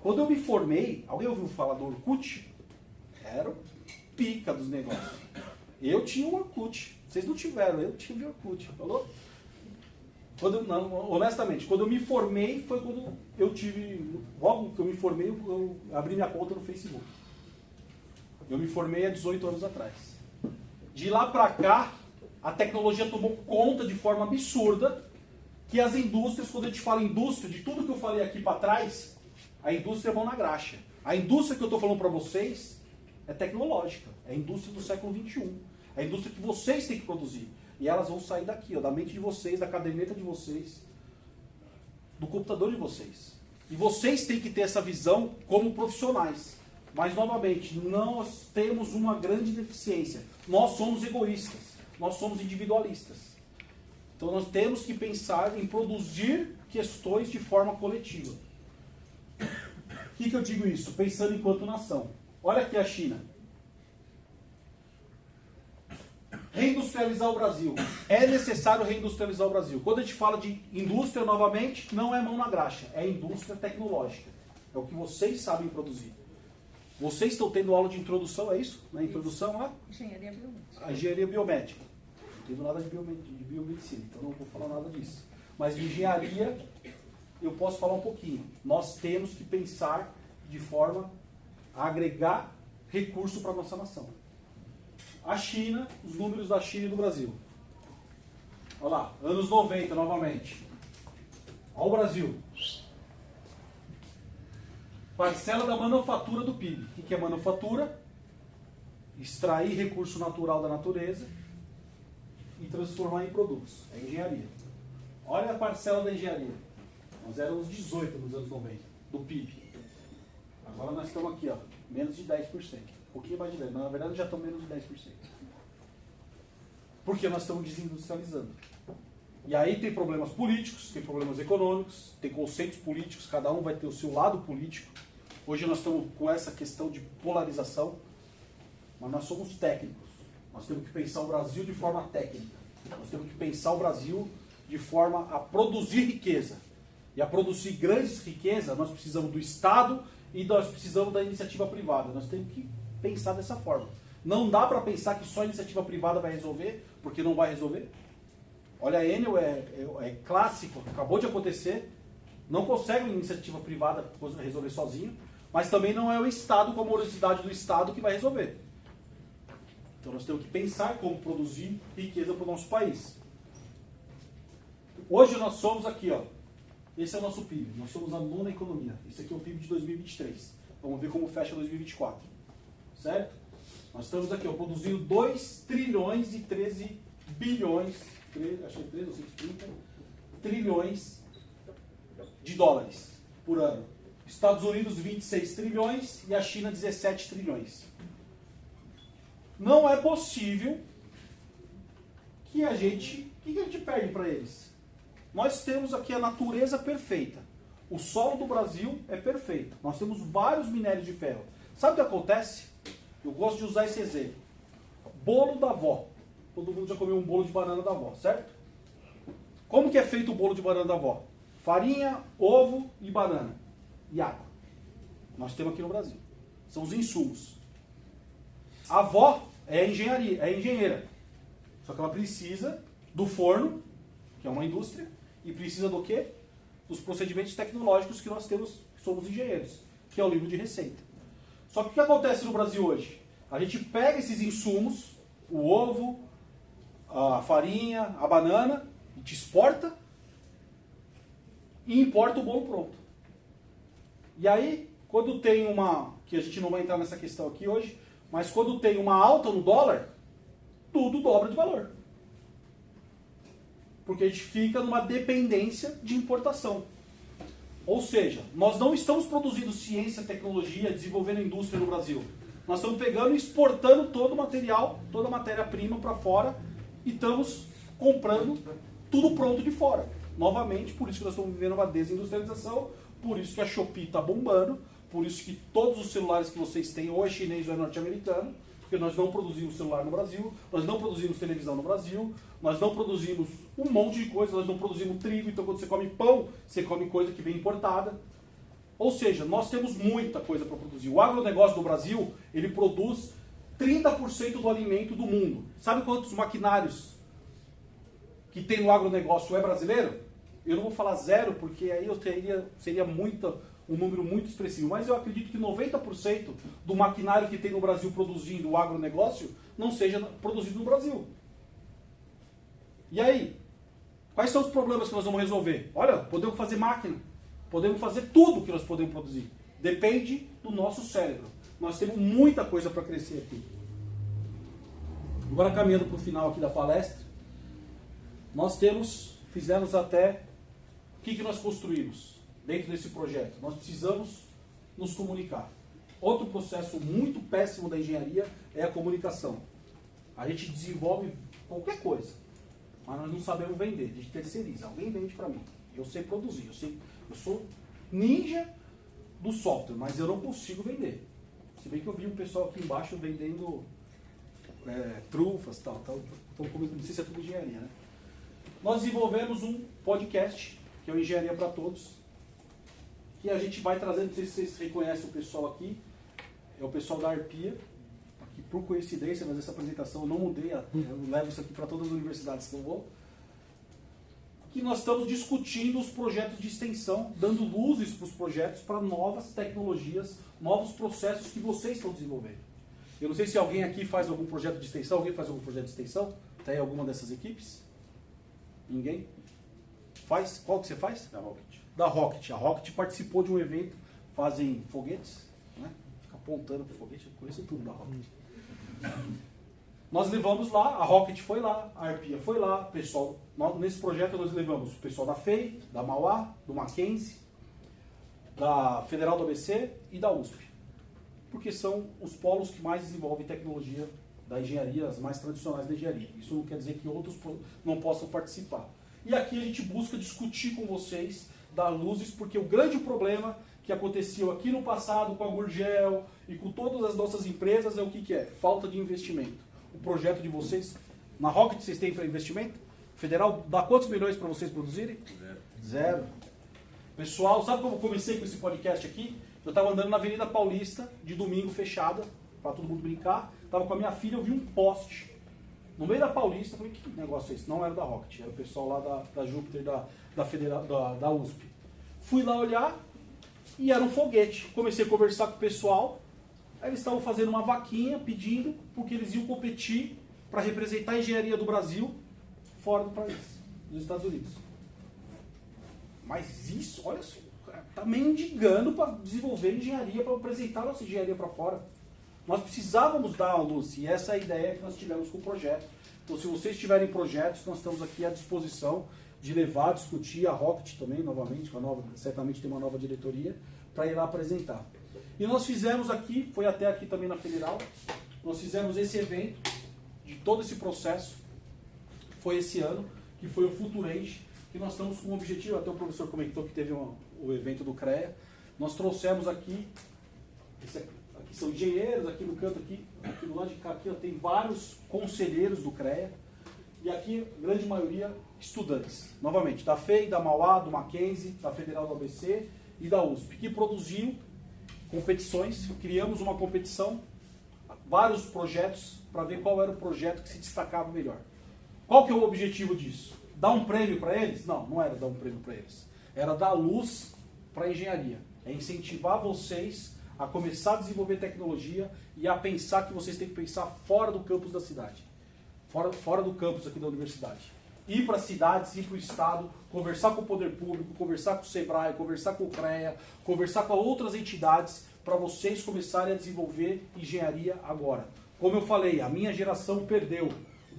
Quando eu me formei, alguém ouviu falar do Orkut? Era o pica dos negócios. Eu tinha um Orkut. Vocês não tiveram, eu tive Orkut. Falou? Honestamente, quando eu me formei, foi quando eu tive... Logo que eu me formei, eu abri minha conta no Facebook. Eu me formei há 18 anos atrás. De lá pra cá, a tecnologia tomou conta de forma absurda que as indústrias, quando a gente fala indústria, de tudo que eu falei aqui para trás, a indústria é mão na graxa. A indústria que eu estou falando para vocês é tecnológica, é a indústria do século XXI. É a indústria que vocês têm que produzir. E elas vão sair daqui, ó, da mente de vocês, da caderneta de vocês, do computador de vocês. E vocês têm que ter essa visão como profissionais. Mas, novamente, nós temos uma grande deficiência. Nós somos egoístas. Nós somos individualistas. Então nós temos que pensar em produzir questões de forma coletiva. O que eu digo isso? Pensando enquanto nação. Olha aqui a China. Reindustrializar o Brasil. É necessário reindustrializar o Brasil. Quando a gente fala de indústria, novamente, não é mão na graxa. É indústria tecnológica. É o que vocês sabem produzir. Vocês estão tendo aula de introdução, é isso? Na introdução lá? Engenharia biomédica. A engenharia biomédica. Não entendo nada de biomedicina, então não vou falar nada disso. Mas de engenharia, eu posso falar um pouquinho. Nós temos que pensar de forma a agregar recurso para a nossa nação. A China, os números da China e do Brasil. Olha lá, anos 90 novamente. Olha o Brasil. Parcela da manufatura do PIB. O que é manufatura? extrair recurso natural da natureza e transformar em produtos. É engenharia. Olha a parcela da engenharia. Nós éramos 18 nos anos 90, do PIB. Agora nós estamos aqui, ó, menos de 10%. Um pouquinho mais de 10%, mas na verdade já estamos menos de 10%. Porque nós estamos desindustrializando. E aí tem problemas políticos, tem problemas econômicos, tem conceitos políticos, cada um vai ter o seu lado político. Hoje nós estamos com essa questão de polarização, mas nós somos técnicos. Nós temos que pensar o Brasil de forma técnica. Nós temos que pensar o Brasil de forma a produzir riqueza. E a produzir grandes riquezas, nós precisamos do Estado e nós precisamos da iniciativa privada. Nós temos que pensar dessa forma. Não dá para pensar que só a iniciativa privada vai resolver, porque não vai resolver. Olha, a Enel é clássico, acabou de acontecer. Não consegue a iniciativa privada resolver sozinho, mas também não é o Estado, com a morosidade do Estado, que vai resolver. Então nós temos que pensar como produzir riqueza para o nosso país. Hoje nós somos aqui, ó. Esse é o nosso PIB. Nós somos a 9ª economia. Esse aqui é o PIB de 2023. Vamos ver como fecha 2024. Certo? Nós estamos aqui, ó, produzindo 2 trilhões e 13 bilhões, achei 13 ou 130 trilhões de dólares por ano. Estados Unidos 26 trilhões e a China 17 trilhões. Não é possível que a gente... O que a gente perde para eles? Nós temos aqui a natureza perfeita. O solo do Brasil é perfeito. Nós temos vários minérios de ferro. Sabe o que acontece? Eu gosto de usar esse exemplo. Bolo da avó. Todo mundo já comeu um bolo de banana da avó, certo? Como que é feito o bolo de banana da avó? Farinha, ovo e banana. E água. Nós temos aqui no Brasil. São os insumos. A avó é engenheira. Só que ela precisa do forno, que é uma indústria, e precisa do quê? Dos procedimentos tecnológicos que nós temos, que somos engenheiros, que é o livro de receita. Só que o que acontece no Brasil hoje? A gente pega esses insumos, o ovo, a farinha, a banana, a gente exporta e importa o bolo pronto. E aí, quando tem que a gente não vai entrar nessa questão aqui hoje, mas quando tem uma alta no dólar, tudo dobra de valor. Porque a gente fica numa dependência de importação. Ou seja, nós não estamos produzindo ciência, tecnologia, desenvolvendo indústria no Brasil. Nós estamos pegando e exportando todo o material, toda a matéria-prima para fora e estamos comprando tudo pronto de fora. Novamente, por isso que nós estamos vivendo uma desindustrialização, por isso que a Shopee está bombando, por isso que todos os celulares que vocês têm ou é chinês ou é norte-americano, porque nós não produzimos celular no Brasil, nós não produzimos televisão no Brasil, nós não produzimos um monte de coisa, nós não produzimos trigo, então quando você come pão, você come coisa que vem importada. Ou seja, nós temos muita coisa para produzir. O agronegócio do Brasil, ele produz 30% do alimento do mundo. Sabe quantos maquinários que tem no agronegócio é brasileiro? Eu não vou falar zero, porque aí seria um número muito expressivo, mas eu acredito que 90% do maquinário que tem no Brasil produzindo o agronegócio não seja produzido no Brasil. E aí? Quais são os problemas que nós vamos resolver? Olha, podemos fazer máquina, podemos fazer tudo que nós podemos produzir. Depende do nosso cérebro. Nós temos muita coisa para crescer aqui. Agora caminhando para o final aqui da palestra, nós fizemos até, o que nós construímos dentro desse projeto? Nós precisamos nos comunicar. Outro processo muito péssimo da engenharia é a comunicação. A gente desenvolve qualquer coisa, mas nós não sabemos vender, a gente terceiriza. Alguém vende para mim. Eu sei produzir, eu sou ninja do software, mas eu não consigo vender. Se bem que eu vi um pessoal aqui embaixo vendendo trufas e tal. Não sei se é tudo engenharia, né? Nós desenvolvemos um podcast, que é o Engenharia para Todos, que a gente vai trazendo, não sei se vocês reconhecem o pessoal aqui, é o pessoal da Arpia, que por coincidência, mas essa apresentação eu não mudei, eu levo isso aqui para todas as universidades que eu vou, que nós estamos discutindo os projetos de extensão, dando luzes para os projetos, para novas tecnologias, novos processos que vocês estão desenvolvendo. Eu não sei se alguém aqui faz algum projeto de extensão, alguém faz algum projeto de extensão? Tem alguma dessas equipes? Ninguém? Faz? Qual que você faz? Da Rocket. Da Rocket. A Rocket participou de um evento, fazem foguetes, né? Fica apontando para o foguete, eu conheço tudo da Rocket. Nós levamos lá, a Rocket foi lá, a Arpia foi lá, pessoal, nesse projeto nós levamos o pessoal da FEI, da Mauá, do Mackenzie, da Federal do ABC e da USP. Porque são os polos que mais desenvolvem tecnologia da engenharia, as mais tradicionais da engenharia. Isso não quer dizer que outros não possam participar. E aqui a gente busca discutir com vocês, dar luzes, porque o grande problema que aconteceu aqui no passado com a Gurgel e com todas as nossas empresas é o que é? Falta de investimento. O projeto de vocês, na Rocket vocês têm para investimento? Federal dá quantos milhões para vocês produzirem? Zero. Pessoal, sabe como eu comecei com esse podcast aqui? Eu estava andando na Avenida Paulista, de domingo fechada, para todo mundo brincar. Estava com a minha filha, eu vi um poste no meio da Paulista. Falei, que negócio é esse? Não era da Rocket, era o pessoal lá da Júpiter, da USP. Fui lá olhar e era um foguete. Comecei a conversar com o pessoal. Aí eles estavam fazendo uma vaquinha pedindo porque eles iam competir para representar a engenharia do Brasil fora do país, nos Estados Unidos. Mas isso, olha só, está mendigando para desenvolver engenharia, para apresentar a nossa engenharia para fora. Nós precisávamos dar uma luz, e essa é a ideia que nós tivemos com o projeto. Então, se vocês tiverem projetos, nós estamos aqui à disposição de levar, discutir a Rocket também, novamente, certamente tem uma nova diretoria, para ir lá apresentar. E nós fizemos aqui, foi até aqui também na Federal, nós fizemos esse evento, de todo esse processo, foi esse ano, que foi o Futurage, que nós estamos com um objetivo, até o professor comentou que teve o evento do CREA, nós trouxemos aqui, aqui são engenheiros, aqui no canto, aqui do lado de cá, aqui, ó, tem vários conselheiros do CREA, e aqui, a grande maioria, estudantes, novamente, da FEI, da Mauá, do Mackenzie, da Federal do ABC e da USP, que produziu competições, criamos uma competição, vários projetos, para ver qual era o projeto que se destacava melhor. Qual que é o objetivo disso? Dar um prêmio para eles? Não, não era dar um prêmio para eles. Era dar luz para a engenharia. É incentivar vocês a começar a desenvolver tecnologia e a pensar que vocês têm que pensar fora do campus da cidade. Fora do campus aqui da universidade. Ir para as cidades, ir para o estado, conversar com o poder público, conversar com o SEBRAE, conversar com o CREA, conversar com outras entidades para vocês começarem a desenvolver engenharia agora. Como eu falei, a minha geração perdeu.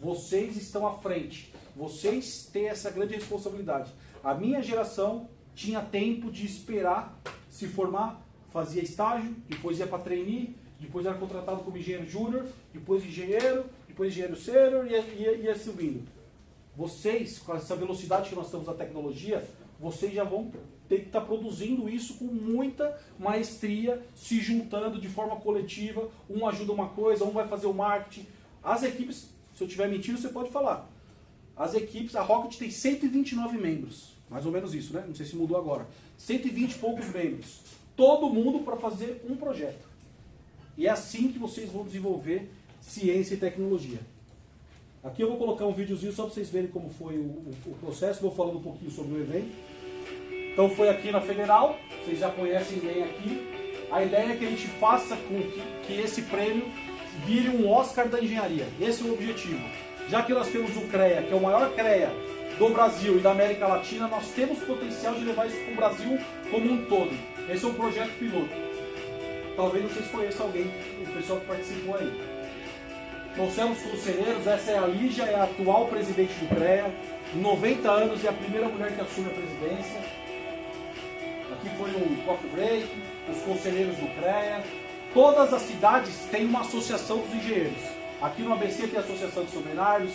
Vocês estão à frente. Vocês têm essa grande responsabilidade. A minha geração tinha tempo de esperar se formar, fazia estágio, depois ia para trainee, depois era contratado como engenheiro júnior, depois engenheiro sênior e ia subindo. Vocês, com essa velocidade que nós estamos na tecnologia, vocês já vão ter que estar produzindo isso com muita maestria, se juntando de forma coletiva, um ajuda uma coisa, um vai fazer o marketing. As equipes, se eu estiver mentindo, você pode falar. As equipes, a Rocket tem 129 membros, mais ou menos isso, né? Não sei se mudou agora. 120 e poucos membros. Todo mundo para fazer um projeto. E é assim que vocês vão desenvolver ciência e tecnologia. Aqui eu vou colocar um videozinho só para vocês verem como foi o processo. Vou falando um pouquinho sobre o evento. Então foi aqui na Federal, vocês já conhecem bem aqui. A ideia é que a gente faça com que esse prêmio vire um Oscar da engenharia. Esse é o objetivo. Já que nós temos o CREA, que é o maior CREA do Brasil e da América Latina, nós temos potencial de levar isso para o Brasil como um todo. Esse é um projeto piloto. Talvez vocês conheçam alguém, o pessoal que participou aí. Trouxemos conselheiros, essa é a Lígia, é a atual presidente do CREA, 90 anos e a primeira mulher que assume a presidência. Aqui foi um coffee break, os conselheiros do CREA. Todas as cidades têm uma associação dos engenheiros. Aqui no ABC tem a Associação de São Bernardo,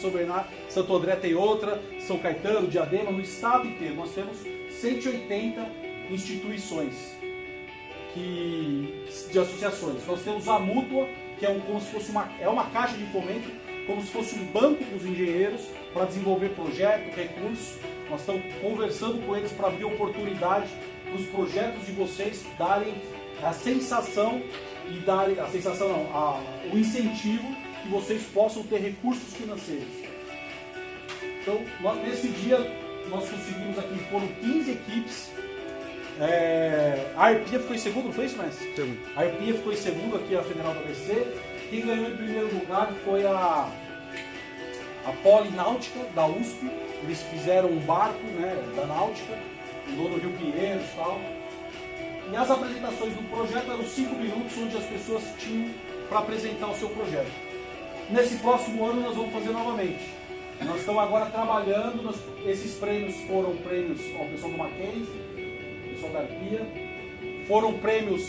Santo André tem outra, São Caetano, Diadema, no estado inteiro. Nós temos 180 instituições de associações. Nós temos a Mútua, que é como se fosse uma caixa de fomento, como se fosse um banco dos engenheiros para desenvolver projeto, recursos. Nós estamos conversando com eles para abrir oportunidade para os projetos de vocês darem a sensação e darem o incentivo que vocês possam ter recursos financeiros. Então, nesse dia nós conseguimos aqui, foram 15 equipes. A Arpia ficou em segundo, não foi isso, mestre? Segundo. A Arpia ficou em segundo aqui, a Federal do ABC. Quem ganhou em primeiro lugar foi a Polináutica da USP. Eles fizeram um barco, né, da náutica, andou no Rio Pinheiros e tal. E as apresentações do projeto eram 5 minutos, onde as pessoas tinham para apresentar o seu projeto. Nesse próximo ano nós vamos fazer novamente. Nós estamos agora trabalhando, esses prêmios foram prêmios ao pessoal do Mackenzie, pessoal da Arpia, foram prêmios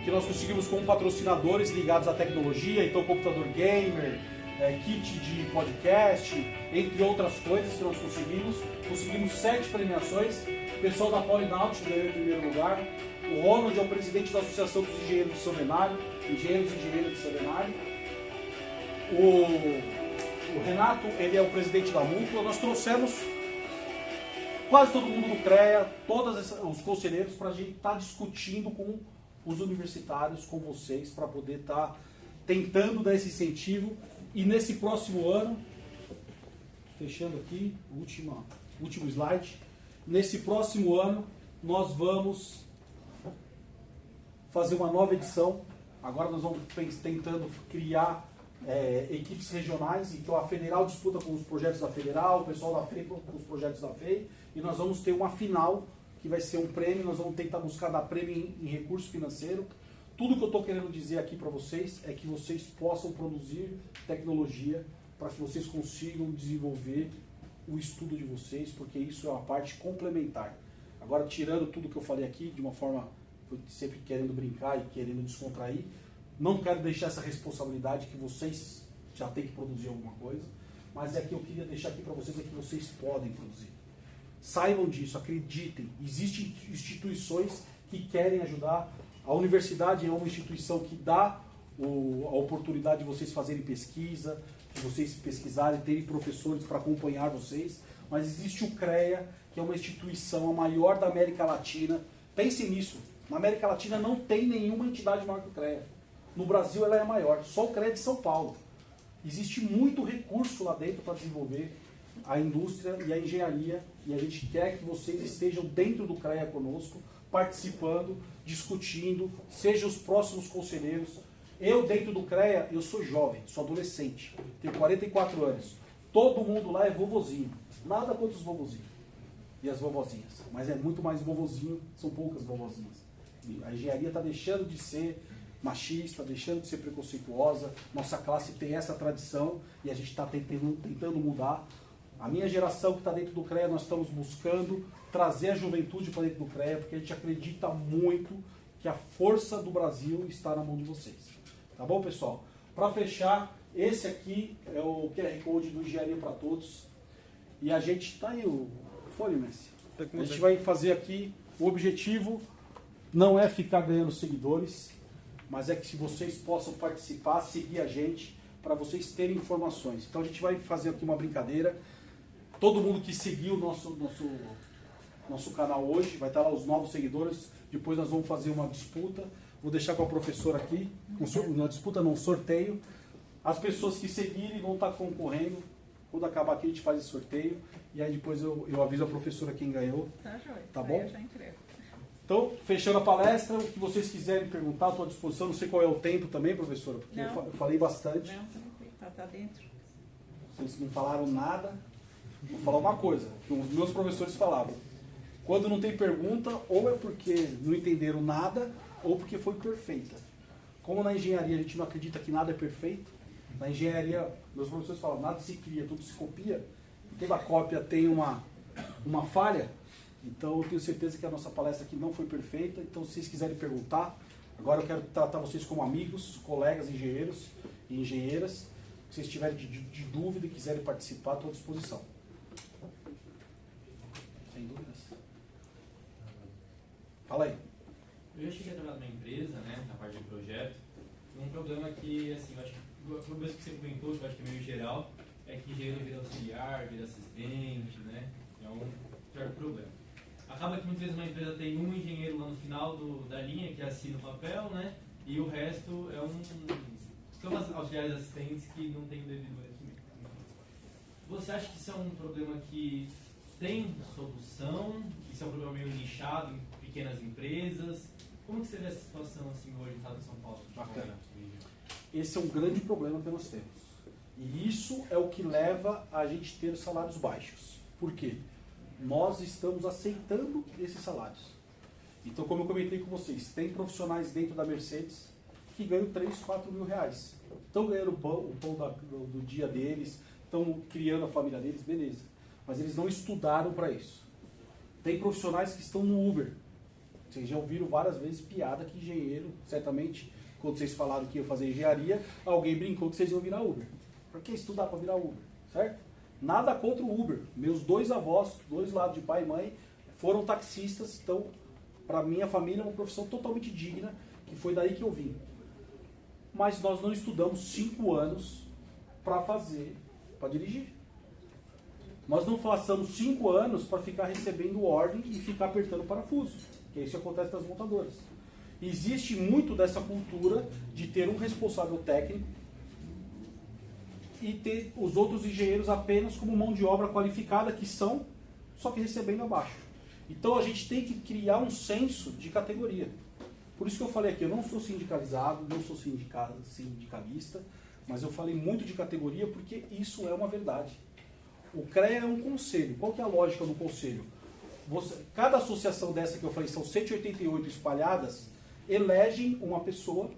que nós conseguimos com patrocinadores ligados à tecnologia, então computador gamer, kit de podcast, entre outras coisas que nós conseguimos. Conseguimos 7 premiações, o pessoal da Polynaut ganhou em primeiro lugar, o Ronald é o presidente da Associação dos Engenheiros de São Bernardo, Engenheiros de São Bernardo, o Renato, ele é o presidente da Mútua. Nós trouxemos quase todo mundo do CREA, todos os conselheiros, para a gente estar discutindo com os universitários, com vocês, para poder estar tentando dar esse incentivo. E nesse próximo ano, fechando aqui, último slide, nesse próximo ano nós vamos fazer uma nova edição. Agora nós vamos tentando criar equipes regionais, então a Federal disputa com os projetos da Federal, o pessoal da FEI com os projetos da FEI, e nós vamos ter uma final que vai ser um prêmio, nós vamos tentar buscar dar prêmio em recurso financeiro. Tudo que eu estou querendo dizer aqui para vocês é que vocês possam produzir tecnologia para que vocês consigam desenvolver o estudo de vocês, porque isso é uma parte complementar. Agora, tirando tudo que eu falei aqui, de uma forma, sempre querendo brincar e querendo descontrair, não quero deixar essa responsabilidade que vocês já têm que produzir alguma coisa, mas é que eu queria deixar aqui para vocês é que vocês podem produzir. Saibam disso, acreditem. Existem instituições que querem ajudar. A universidade é uma instituição que dá a oportunidade de vocês fazerem pesquisa, de vocês pesquisarem, terem professores para acompanhar vocês, mas existe o CREA, que é uma instituição a maior da América Latina. Pensem nisso, na América Latina não tem nenhuma entidade maior que o CREA. No Brasil ela é a maior, só o CREA de São Paulo. Existe muito recurso lá dentro para desenvolver a indústria e a engenharia, e a gente quer que vocês estejam dentro do CREA conosco, participando, discutindo, sejam os próximos conselheiros. Eu, dentro do CREA, eu sou jovem, sou adolescente, tenho 44 anos. Todo mundo lá é vovozinho. Nada contra os vovozinhos e as vovozinhas, mas é muito mais vovozinho, são poucas vovozinhas. A engenharia está deixando de ser machista, deixando de ser preconceituosa. Nossa classe tem essa tradição e a gente está tentando mudar. A minha geração que está dentro do CREA, nós estamos buscando trazer a juventude para dentro do CREA, porque a gente acredita muito que a força do Brasil está na mão de vocês. Tá bom, pessoal? Para fechar, esse aqui é o QR Code do Engenharia para Todos. E a gente... Tá aí o fone, Messi. A gente vai fazer aqui, o objetivo não é ficar ganhando seguidores, mas é que se vocês possam participar, seguir a gente, para vocês terem informações. Então a gente vai fazer aqui uma brincadeira. Todo mundo que seguiu o nosso canal hoje, vai estar lá os novos seguidores. Depois nós vamos fazer uma disputa. Vou deixar com a professora aqui, uma disputa não, sorteio. As pessoas que seguirem vão estar concorrendo. Quando acabar aqui a gente faz esse sorteio. E aí depois eu aviso a professora quem ganhou. Tá, joia. Tá bom? Eu já entrego. Então, fechando a palestra, o que vocês quiserem perguntar, estou à disposição. Não sei qual é o tempo também, professora, porque eu falei bastante. Não, tá dentro. Vocês não falaram nada. Vou falar uma coisa, que os meus professores falavam. Quando não tem pergunta, ou é porque não entenderam nada, ou porque foi perfeita. Como na engenharia a gente não acredita que nada é perfeito, na engenharia, meus professores falam, nada se cria, tudo se copia. Toda cópia tem uma falha. Então eu tenho certeza que a nossa palestra aqui não foi perfeita. Então se vocês quiserem perguntar, agora eu quero tratar vocês como amigos, colegas, engenheiros e engenheiras. Se vocês tiverem de dúvida e quiserem participar, estou à disposição. Sem dúvidas. Fala aí. Eu já cheguei a trabalhar numa empresa, né, na parte de projeto. Um problema que, assim, eu acho que o problema que você comentou, que eu acho que é meio geral, é que engenheiro vira auxiliar, vira assistente, né? É um certo problema. Acaba que muitas vezes uma empresa tem um engenheiro lá no final da linha que assina o papel, né? E o resto são auxiliares assistentes que não tem o devido conhecimento. Você acha que isso é um problema que tem solução? Isso é um problema meio nichado em pequenas empresas? Como que você vê essa situação assim hoje no estado de São Paulo? Bacana. Esse é um grande problema que nós temos. E isso é o que leva a gente ter salários baixos. Por quê? Nós estamos aceitando esses salários. Então, como eu comentei com vocês, tem profissionais dentro da Mercedes que ganham 3, 4 mil reais. estão ganhando o pão do dia deles, estão criando a família deles, beleza. Mas eles não estudaram para isso. Tem profissionais que estão no Uber. Vocês já ouviram várias vezes piada que engenheiro, certamente, quando vocês falaram que ia fazer engenharia, alguém brincou que vocês iam virar Uber. Por que estudar para virar Uber? Certo? Nada contra o Uber. Meus 2 avós, 2 lados de pai e mãe, foram taxistas, então, para minha família, é uma profissão totalmente digna, que foi daí que eu vim. Mas nós não estudamos 5 anos para dirigir. Nós não passamos 5 anos para ficar recebendo ordem e ficar apertando parafuso, que é isso que acontece nas montadoras. Existe muito dessa cultura de ter um responsável técnico e ter os outros engenheiros apenas como mão de obra qualificada, que são, só que recebendo abaixo. Então a gente tem que criar um senso de categoria. Por isso que eu falei aqui, eu não sou sindicalizado, não sou sindicalista, mas eu falei muito de categoria porque isso é uma verdade. O CREA é um conselho. Qual que é a lógica do conselho? Cada associação dessa que eu falei, são 188 espalhadas, elegem uma pessoa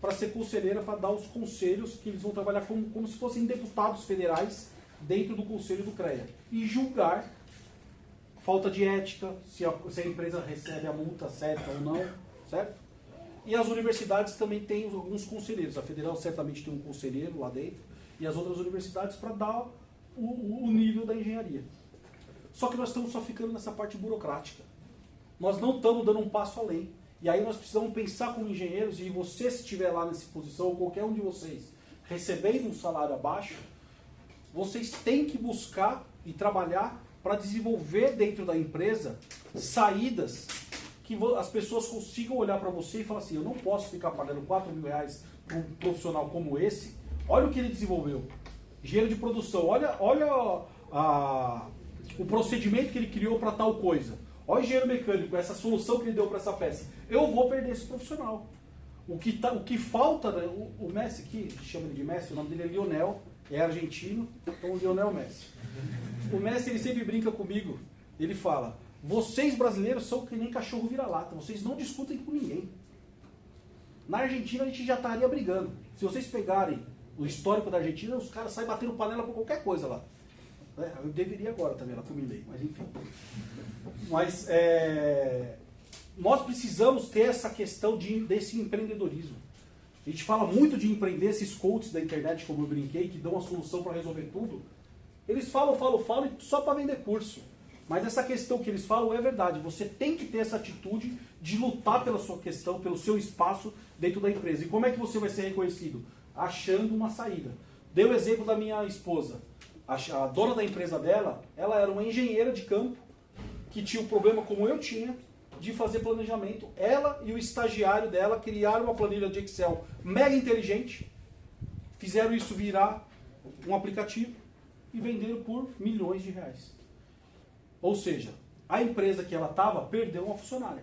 para ser conselheira, para dar os conselhos que eles vão trabalhar como se fossem deputados federais dentro do conselho do CREA. E julgar falta de ética, se a empresa recebe a multa certa ou não, certo? E as universidades também têm alguns conselheiros. A federal certamente tem um conselheiro lá dentro, e as outras universidades para dar o nível da engenharia. Só que nós estamos só ficando nessa parte burocrática. Nós não estamos dando um passo além. E aí nós precisamos pensar como engenheiros, e você, se estiver lá nessa posição, ou qualquer um de vocês, recebendo um salário abaixo, vocês têm que buscar e trabalhar para desenvolver dentro da empresa saídas que as pessoas consigam olhar para você e falar assim, eu não posso ficar pagando R$4.000 para um profissional como esse. Olha o que ele desenvolveu. Engenheiro de produção, olha o procedimento que ele criou para tal coisa. Olha o engenheiro mecânico, essa solução que ele deu para essa peça. Eu vou perder esse profissional. O que falta, né, o Messi aqui, chama ele de Messi, o nome dele é Lionel, é argentino, então o Lionel Messi. O Messi, ele sempre brinca comigo, ele fala, vocês brasileiros são que nem cachorro vira-lata, vocês não discutem com ninguém. Na Argentina a gente já estaria brigando. Se vocês pegarem o histórico da Argentina, os caras saem batendo panela por qualquer coisa lá. Eu deveria agora também, ela combinei, mas enfim. Mas nós precisamos ter essa questão desse empreendedorismo. A gente fala muito de empreender, esses coaches da internet, como eu brinquei, que dão a solução para resolver tudo. Eles falam só para vender curso. Mas essa questão que eles falam é verdade. Você tem que ter essa atitude de lutar pela sua questão, pelo seu espaço dentro da empresa. E como é que você vai ser reconhecido? Achando uma saída. Dei o exemplo da minha esposa. A dona da empresa dela, ela era uma engenheira de campo que tinha um problema como eu tinha de fazer planejamento. Ela e o estagiário dela criaram uma planilha de Excel mega inteligente, fizeram isso virar um aplicativo e venderam por milhões de reais. Ou seja, a empresa que ela estava perdeu uma funcionária,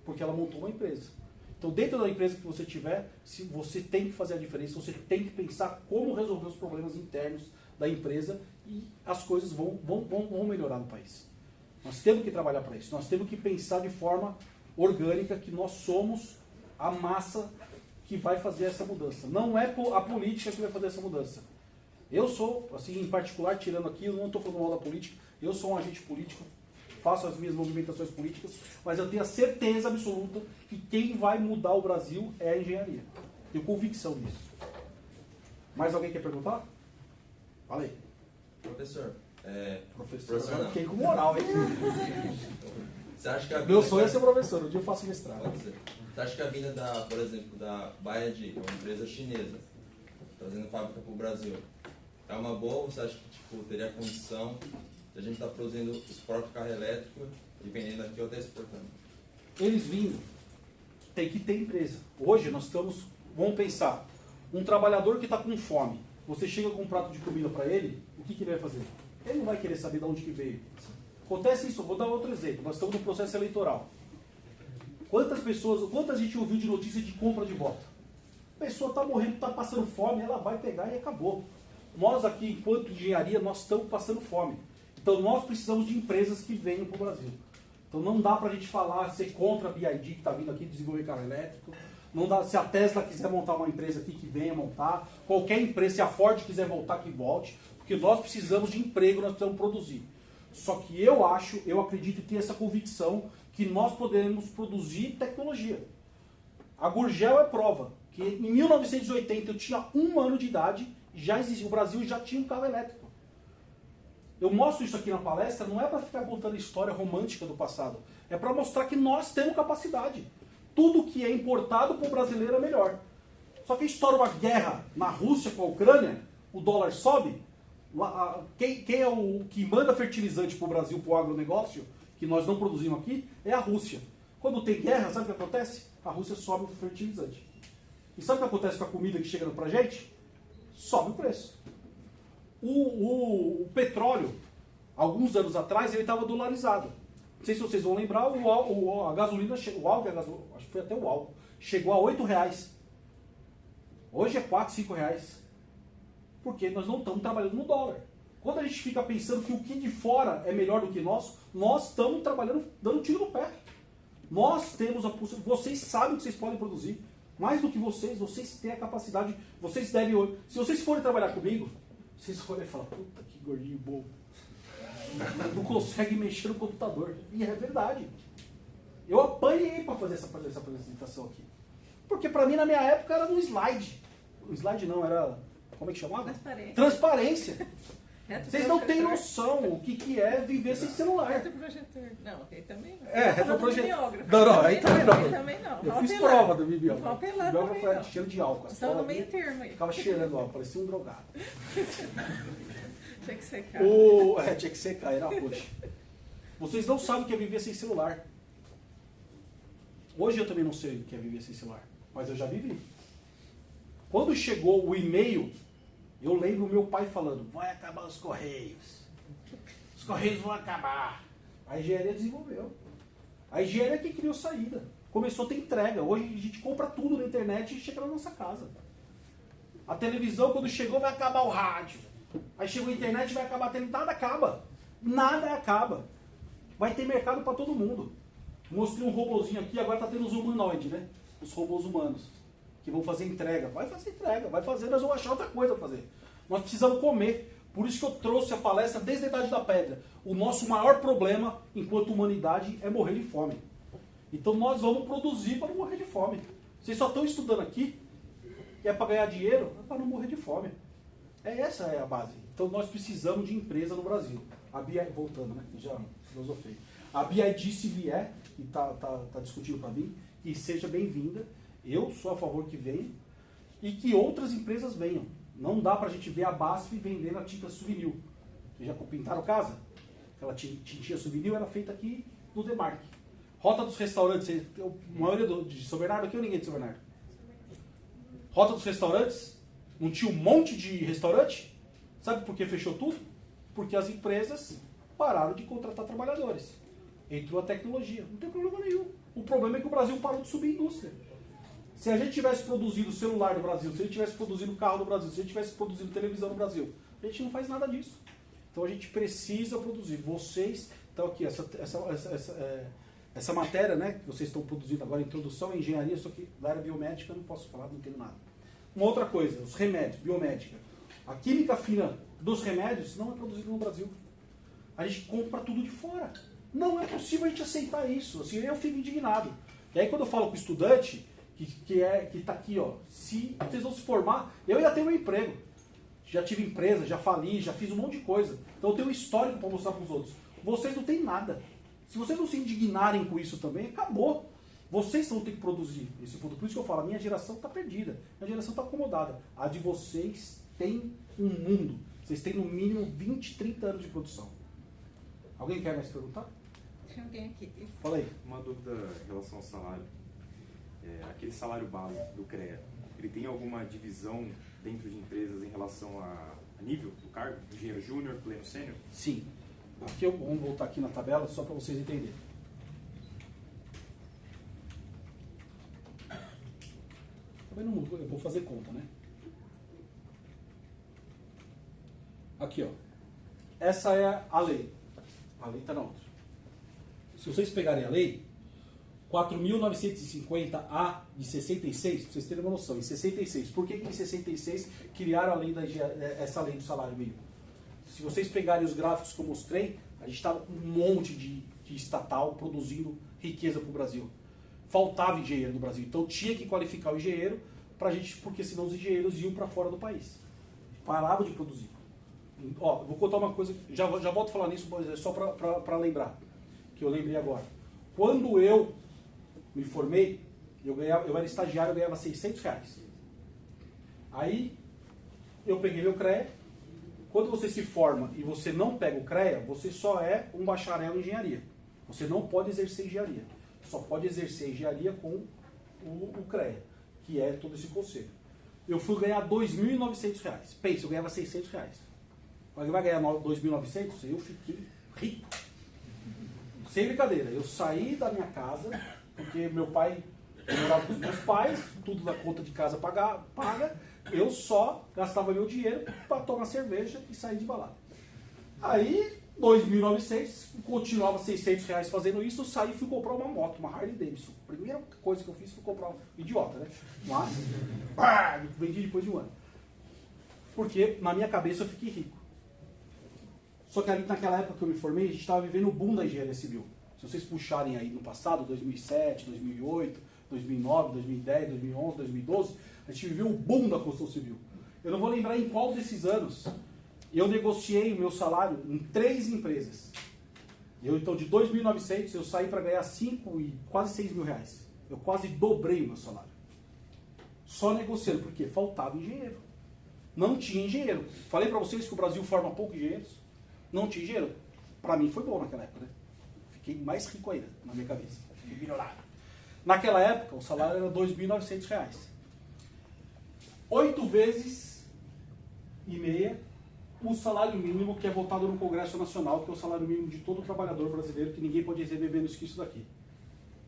porque ela montou uma empresa. Então, dentro da empresa que você tiver, você tem que fazer a diferença, você tem que pensar como resolver os problemas internos da empresa e as coisas vão melhorar no país. Nós temos que trabalhar para isso, nós temos que pensar de forma orgânica que nós somos a massa que vai fazer essa mudança. Não é a política que vai fazer essa mudança. Eu sou, assim, em particular, tirando aqui, eu não estou falando mal da política, eu sou um agente político, faço as minhas movimentações políticas, mas eu tenho a certeza absoluta que quem vai mudar o Brasil é a engenharia. Tenho convicção nisso. Mais alguém quer perguntar? Fala aí. Professor, Professor, eu fiquei com moral, hein? Você acha que a Meu sonho é ser professor, um dia eu faço mestrado. Pode ser. Você acha que a vinda por exemplo, da Baiadi, que é uma empresa chinesa, trazendo fábrica para o Brasil, é uma boa ou você acha que teria condição de a gente estar produzindo os próprios carros elétricos e vendendo aqui ou até exportando? Eles vindo, tem que ter empresa. Hoje nós vamos pensar, um trabalhador que está com fome, você chega com um prato de comida para ele, o que ele vai fazer? Ele não vai querer saber de onde que veio. Acontece isso, vou dar outro exemplo, nós estamos no processo eleitoral. Quantas gente ouviu de notícia de compra de voto? A pessoa está morrendo, está passando fome, ela vai pegar e acabou. Nós aqui, enquanto engenharia, nós estamos passando fome. Então nós precisamos de empresas que venham para o Brasil. Então não dá para a gente falar, ser contra a BID que está vindo aqui desenvolver carro elétrico. Não dá, se a Tesla quiser montar uma empresa aqui, que venha montar. Qualquer empresa, se a Ford quiser voltar, que volte. Porque nós precisamos de emprego, nós precisamos produzir. Só que eu acredito e tenho essa convicção que nós podemos produzir tecnologia. A Gurgel é prova que em 1980 eu tinha 1 ano de idade, já existia, o Brasil já tinha um carro elétrico. Eu mostro isso aqui na palestra, não é para ficar contando a história romântica do passado, é para mostrar que nós temos capacidade. Tudo que é importado para o brasileiro é melhor. Só que estoura uma guerra na Rússia com a Ucrânia, o dólar sobe, quem é o que manda fertilizante para o Brasil, para o agronegócio, que nós não produzimos aqui, é a Rússia. Quando tem guerra, sabe o que acontece? A Rússia sobe o fertilizante. E sabe o que acontece com a comida que chega pra gente? Sobe o preço. O petróleo, alguns anos atrás, ele estava dolarizado. Não sei se vocês vão lembrar, a gasolina, acho que foi até o álcool, chegou a R$8. Hoje é R$4, R$5. Porque nós não estamos trabalhando no dólar. Quando a gente fica pensando que o que de fora é melhor do que nós estamos trabalhando, dando tiro no pé. Nós temos a possibilidade, vocês sabem que vocês podem produzir. Mais do que vocês têm a capacidade, vocês devem, se vocês forem trabalhar comigo, vocês forem falar, puta que gordinho bom. Não consegue mexer no computador. E é verdade. Eu apanhei para fazer essa apresentação aqui. Porque para mim, na minha época, era no slide. O slide não, era, como é que chamava? Transparência. Vocês não têm noção o que é viver sem celular. Retroprojetor. Não, aí também não. Retroprojetor. Não, aí também não. Aí também não. Eu fiz prova do bibiógrafo. Não foi apelar O bibiógrafo também era não. cheiro de álcool. Estava no meio termo aí. Ficava cheirando álcool, parecia um drogado. Tinha que secar. Tinha que secar, era roxo. Vocês não sabem o que é viver sem celular. Hoje eu também não sei o que é viver sem celular, mas eu já vivi. Quando chegou o e-mail, eu lembro o meu pai falando, vai acabar os Correios. Os Correios vão acabar. A engenharia desenvolveu. A engenharia que criou saída. Começou a ter entrega. Hoje a gente compra tudo na internet e chega na nossa casa. A televisão, quando chegou, vai acabar o rádio. Aí chegou a internet, vai acabar a televisão. Nada acaba. Nada acaba. Vai ter mercado para todo mundo. Mostrei um robozinho aqui, agora está tendo os humanoides, né? Os robôs humanos. Que vão fazer entrega. Vai fazer entrega, vai fazer, nós vamos achar outra coisa para fazer. Nós precisamos comer. Por isso que eu trouxe a palestra desde a Idade da Pedra. O nosso maior problema, enquanto humanidade, é morrer de fome. Então nós vamos produzir para não morrer de fome. Vocês só estão estudando aqui, que é para ganhar dinheiro, é para não morrer de fome. Essa é a base. Então nós precisamos de empresa no Brasil. A Bia, voltando, né? Já filosofei. A BID, se vier, e está discutindo para mim, que seja bem-vinda. Eu sou a favor que venha e que outras empresas venham. Não dá para a gente ver a BASF vendendo a tinta souvenir. Vocês já pintaram casa? Aquela tintinha souvenir era feita aqui no Demarque. Rota dos restaurantes, a maioria de São Bernardo aqui ou ninguém de São Bernardo? Rota dos restaurantes, não tinha um monte de restaurante? Sabe por que fechou tudo? Porque as empresas pararam de contratar trabalhadores. Entrou a tecnologia. Não tem problema nenhum. O problema é que o Brasil parou de subir a indústria. Se a gente tivesse produzido celular no Brasil, se a gente tivesse produzido carro no Brasil, se a gente tivesse produzido televisão no Brasil, a gente não faz nada disso. Então a gente precisa produzir. Vocês, então aqui, essa matéria, né, que vocês estão produzindo agora, introdução à engenharia, isso aqui da área biomédica, eu não posso falar, não entendo nada. Uma outra coisa, os remédios, biomédica. A química fina dos remédios não é produzida no Brasil. A gente compra tudo de fora. Não é possível a gente aceitar isso. Assim, eu fico indignado. E aí quando eu falo com o estudante, que está aqui, ó, se vocês vão se formar, eu já tenho um emprego. Já tive empresa, já fali, já fiz um monte de coisa. Então eu tenho um histórico para mostrar para os outros. Vocês não têm nada. Se vocês não se indignarem com isso também, acabou. Vocês vão ter que produzir esse futuro. Por isso que eu falo, a minha geração está perdida. A minha geração está acomodada. A de vocês tem um mundo. Vocês têm no mínimo 20, 30 anos de produção. Alguém quer mais perguntar? Tem alguém aqui. Fala aí. Uma dúvida em relação ao salário. Aquele salário base do CREA, ele tem alguma divisão dentro de empresas em relação a nível do cargo? Engenheiro júnior, pleno sênior? Sim. Aqui vamos voltar aqui na tabela só para vocês entenderem. Também não, eu vou fazer conta, né? Aqui, ó. Essa é a lei. A lei está na outra. Se vocês pegarem a lei, 4.950 a de 66, para vocês terem uma noção, em 66. Por que em 66 criaram a lei essa lei do salário mínimo? Se vocês pegarem os gráficos que eu mostrei, a gente estava com um monte de estatal produzindo riqueza para o Brasil. Faltava engenheiro no Brasil, então tinha que qualificar o engenheiro pra gente, porque senão os engenheiros iam para fora do país. Paravam de produzir. Ó, vou contar uma coisa, já volto a falar nisso, mas é só para lembrar, que eu lembrei agora. Quando eu me formei, eu era estagiário, eu ganhava R$600. Aí eu peguei meu CREA. Quando você se forma e você não pega o CREA, você só é um bacharel em engenharia. Você não pode exercer engenharia. Só pode exercer engenharia com o CREA, que é todo esse conselho. Eu fui ganhar R$2.900. Pensa, eu ganhava R$600. Mas vai ganhar R$2.900? Eu fiquei rico. Sem brincadeira. Eu saí da minha casa, porque meu pai, eu morava com os meus pais, tudo da conta de casa paga. Eu só gastava meu dinheiro para tomar cerveja e sair de balada. Aí, 2.900, continuava R$600 fazendo isso, eu saí e fui comprar uma moto, uma Harley Davidson. A primeira coisa que eu fiz foi comprar um idiota, né? Mas, vendi depois de um ano. Porque na minha cabeça eu fiquei rico. Só que ali naquela época que eu me formei, a gente estava vivendo o boom da engenharia civil. Se vocês puxarem aí no passado, 2007, 2008, 2009, 2010, 2011, 2012, a gente viveu o boom da construção civil. Eu não vou lembrar em qual desses anos eu negociei o meu salário em 3 empresas. Então, de 2.900, eu saí para ganhar 5 e quase 6 mil reais. Eu quase dobrei o meu salário. Só negociando, porque faltava engenheiro. Não tinha engenheiro. Falei para vocês que o Brasil forma poucos engenheiros. Não tinha engenheiro. Para mim foi bom naquela época, né? Fiquei mais rico ainda, na minha cabeça. Fiquei milionário. Naquela época, o salário era R$2.900. 8 vezes e meia o salário mínimo que é votado no Congresso Nacional, que é o salário mínimo de todo trabalhador brasileiro, que ninguém pode receber menos que isso daqui.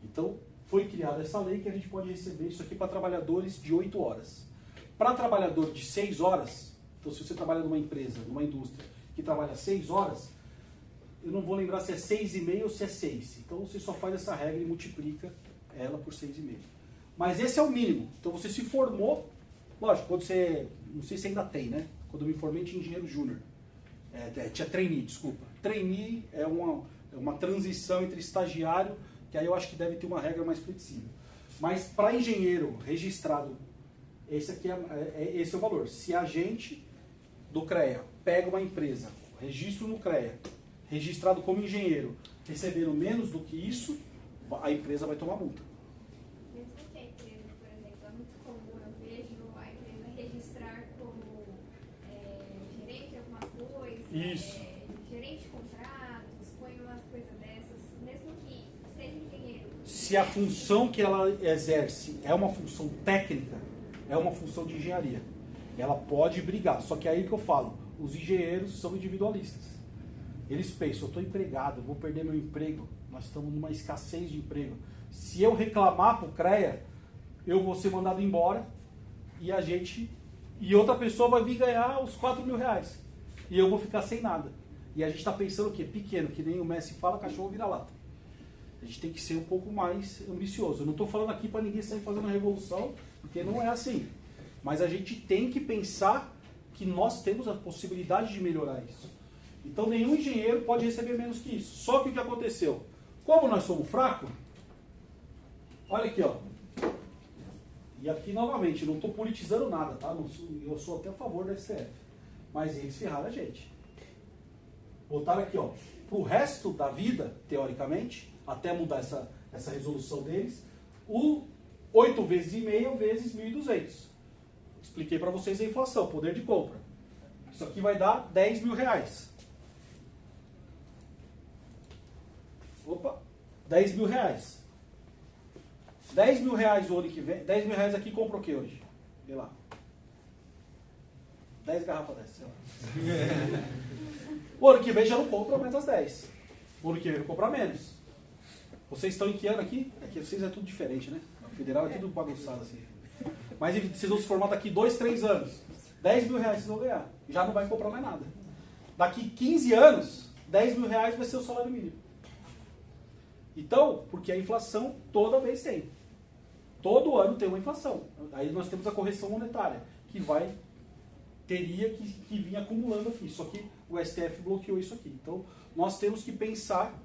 Então, foi criada essa lei que a gente pode receber isso aqui para trabalhadores de 8 horas. Para trabalhador de 6 horas, então se você trabalha numa empresa, numa indústria, que trabalha 6 horas, eu não vou lembrar se é 6,5 ou se é 6. Então você só faz essa regra e multiplica ela por 6,5. Mas esse é o mínimo. Então você se formou, lógico, quando você, não sei se ainda tem, né? Quando eu me formei tinha engenheiro júnior. Tinha trainee, desculpa. Trainee é uma transição entre estagiário, que aí eu acho que deve ter uma regra mais flexível. Mas para engenheiro registrado, esse é o valor. Se a gente do CREA pega uma empresa, registro no CREA, registrado como engenheiro, recebendo menos do que isso, a empresa vai tomar multa. Mesmo que a empresa, por exemplo, é muito comum, eu vejo a empresa registrar como gerente de alguma coisa, Isso. Gerente de contratos, põe uma coisa dessas, mesmo que seja engenheiro. Se a função que ela exerce é uma função técnica, é uma função de engenharia. Ela pode brigar, só que é aí que eu falo, os engenheiros são individualistas. Eles pensam, eu estou empregado, eu vou perder meu emprego, nós estamos numa escassez de emprego. Se eu reclamar para o CREA, eu vou ser mandado embora e outra pessoa vai vir ganhar os 4 mil reais. E eu vou ficar sem nada. E a gente está pensando o quê? Pequeno, que nem o Messi fala, cachorro vira lata. A gente tem que ser um pouco mais ambicioso. Eu não estou falando aqui para ninguém sair fazendo a revolução, porque não é assim. Mas a gente tem que pensar que nós temos a possibilidade de melhorar isso. Então nenhum engenheiro pode receber menos que isso. Só que o que aconteceu? Como nós somos fracos, olha aqui, ó. E aqui novamente, não estou politizando nada, tá? Eu sou até a favor da STF. Mas eles ferraram a gente. Botaram aqui, ó. Pro resto da vida, teoricamente, até mudar essa resolução deles, o 8 vezes e meio vezes 1.200. Expliquei para vocês a inflação, poder de compra. Isso aqui vai dar 10 mil reais. Opa, 10 mil reais. 10 mil reais o ano que vem. 10 mil reais aqui compra o que hoje? Vê lá. 10 garrafas dessas, sei lá. O ano que vem já não compra mais as 10. O ano que vem vai comprar menos. Vocês estão em que ano aqui? Aqui vocês é tudo diferente, né? O federal é tudo bagunçado assim. Mas vocês vão se formar daqui 2, 3 anos. 10 mil reais vocês vão ganhar. Já não vai comprar mais nada. Daqui 15 anos, 10 mil reais vai ser o salário mínimo. Então, porque a inflação toda vez tem. Todo ano tem uma inflação. Aí nós temos a correção monetária, que teria que vir acumulando aqui. Só que o STF bloqueou isso aqui. Então, nós temos que pensar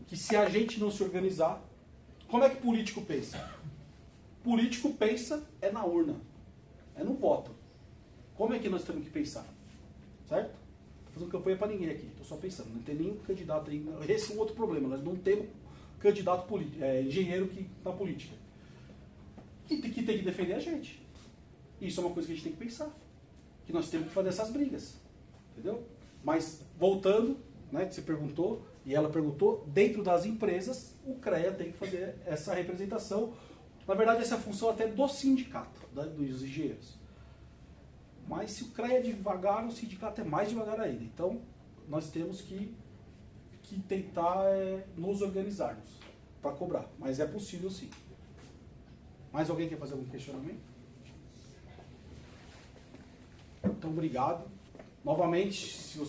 que se a gente não se organizar, como é que político pensa? Político pensa é na urna, é no voto. Como é que nós temos que pensar? Certo? Não estou fazendo campanha para ninguém aqui, estou só pensando. Não tem nenhum candidato aí. Esse é um outro problema, nós não temos candidato político, engenheiro na política. Que tem que defender a gente. Isso é uma coisa que a gente tem que pensar. Que nós temos que fazer essas brigas. Entendeu? Mas, voltando, né, que você perguntou, e ela perguntou, dentro das empresas, o CREA tem que fazer essa representação. Na verdade, essa é a função até do sindicato, dos engenheiros. Mas se o CREA é devagar, o sindicato é mais devagar ainda. Então, nós temos que tentar nos organizarmos para cobrar. Mas é possível sim. Mais alguém quer fazer algum questionamento? Então, obrigado. Novamente, se você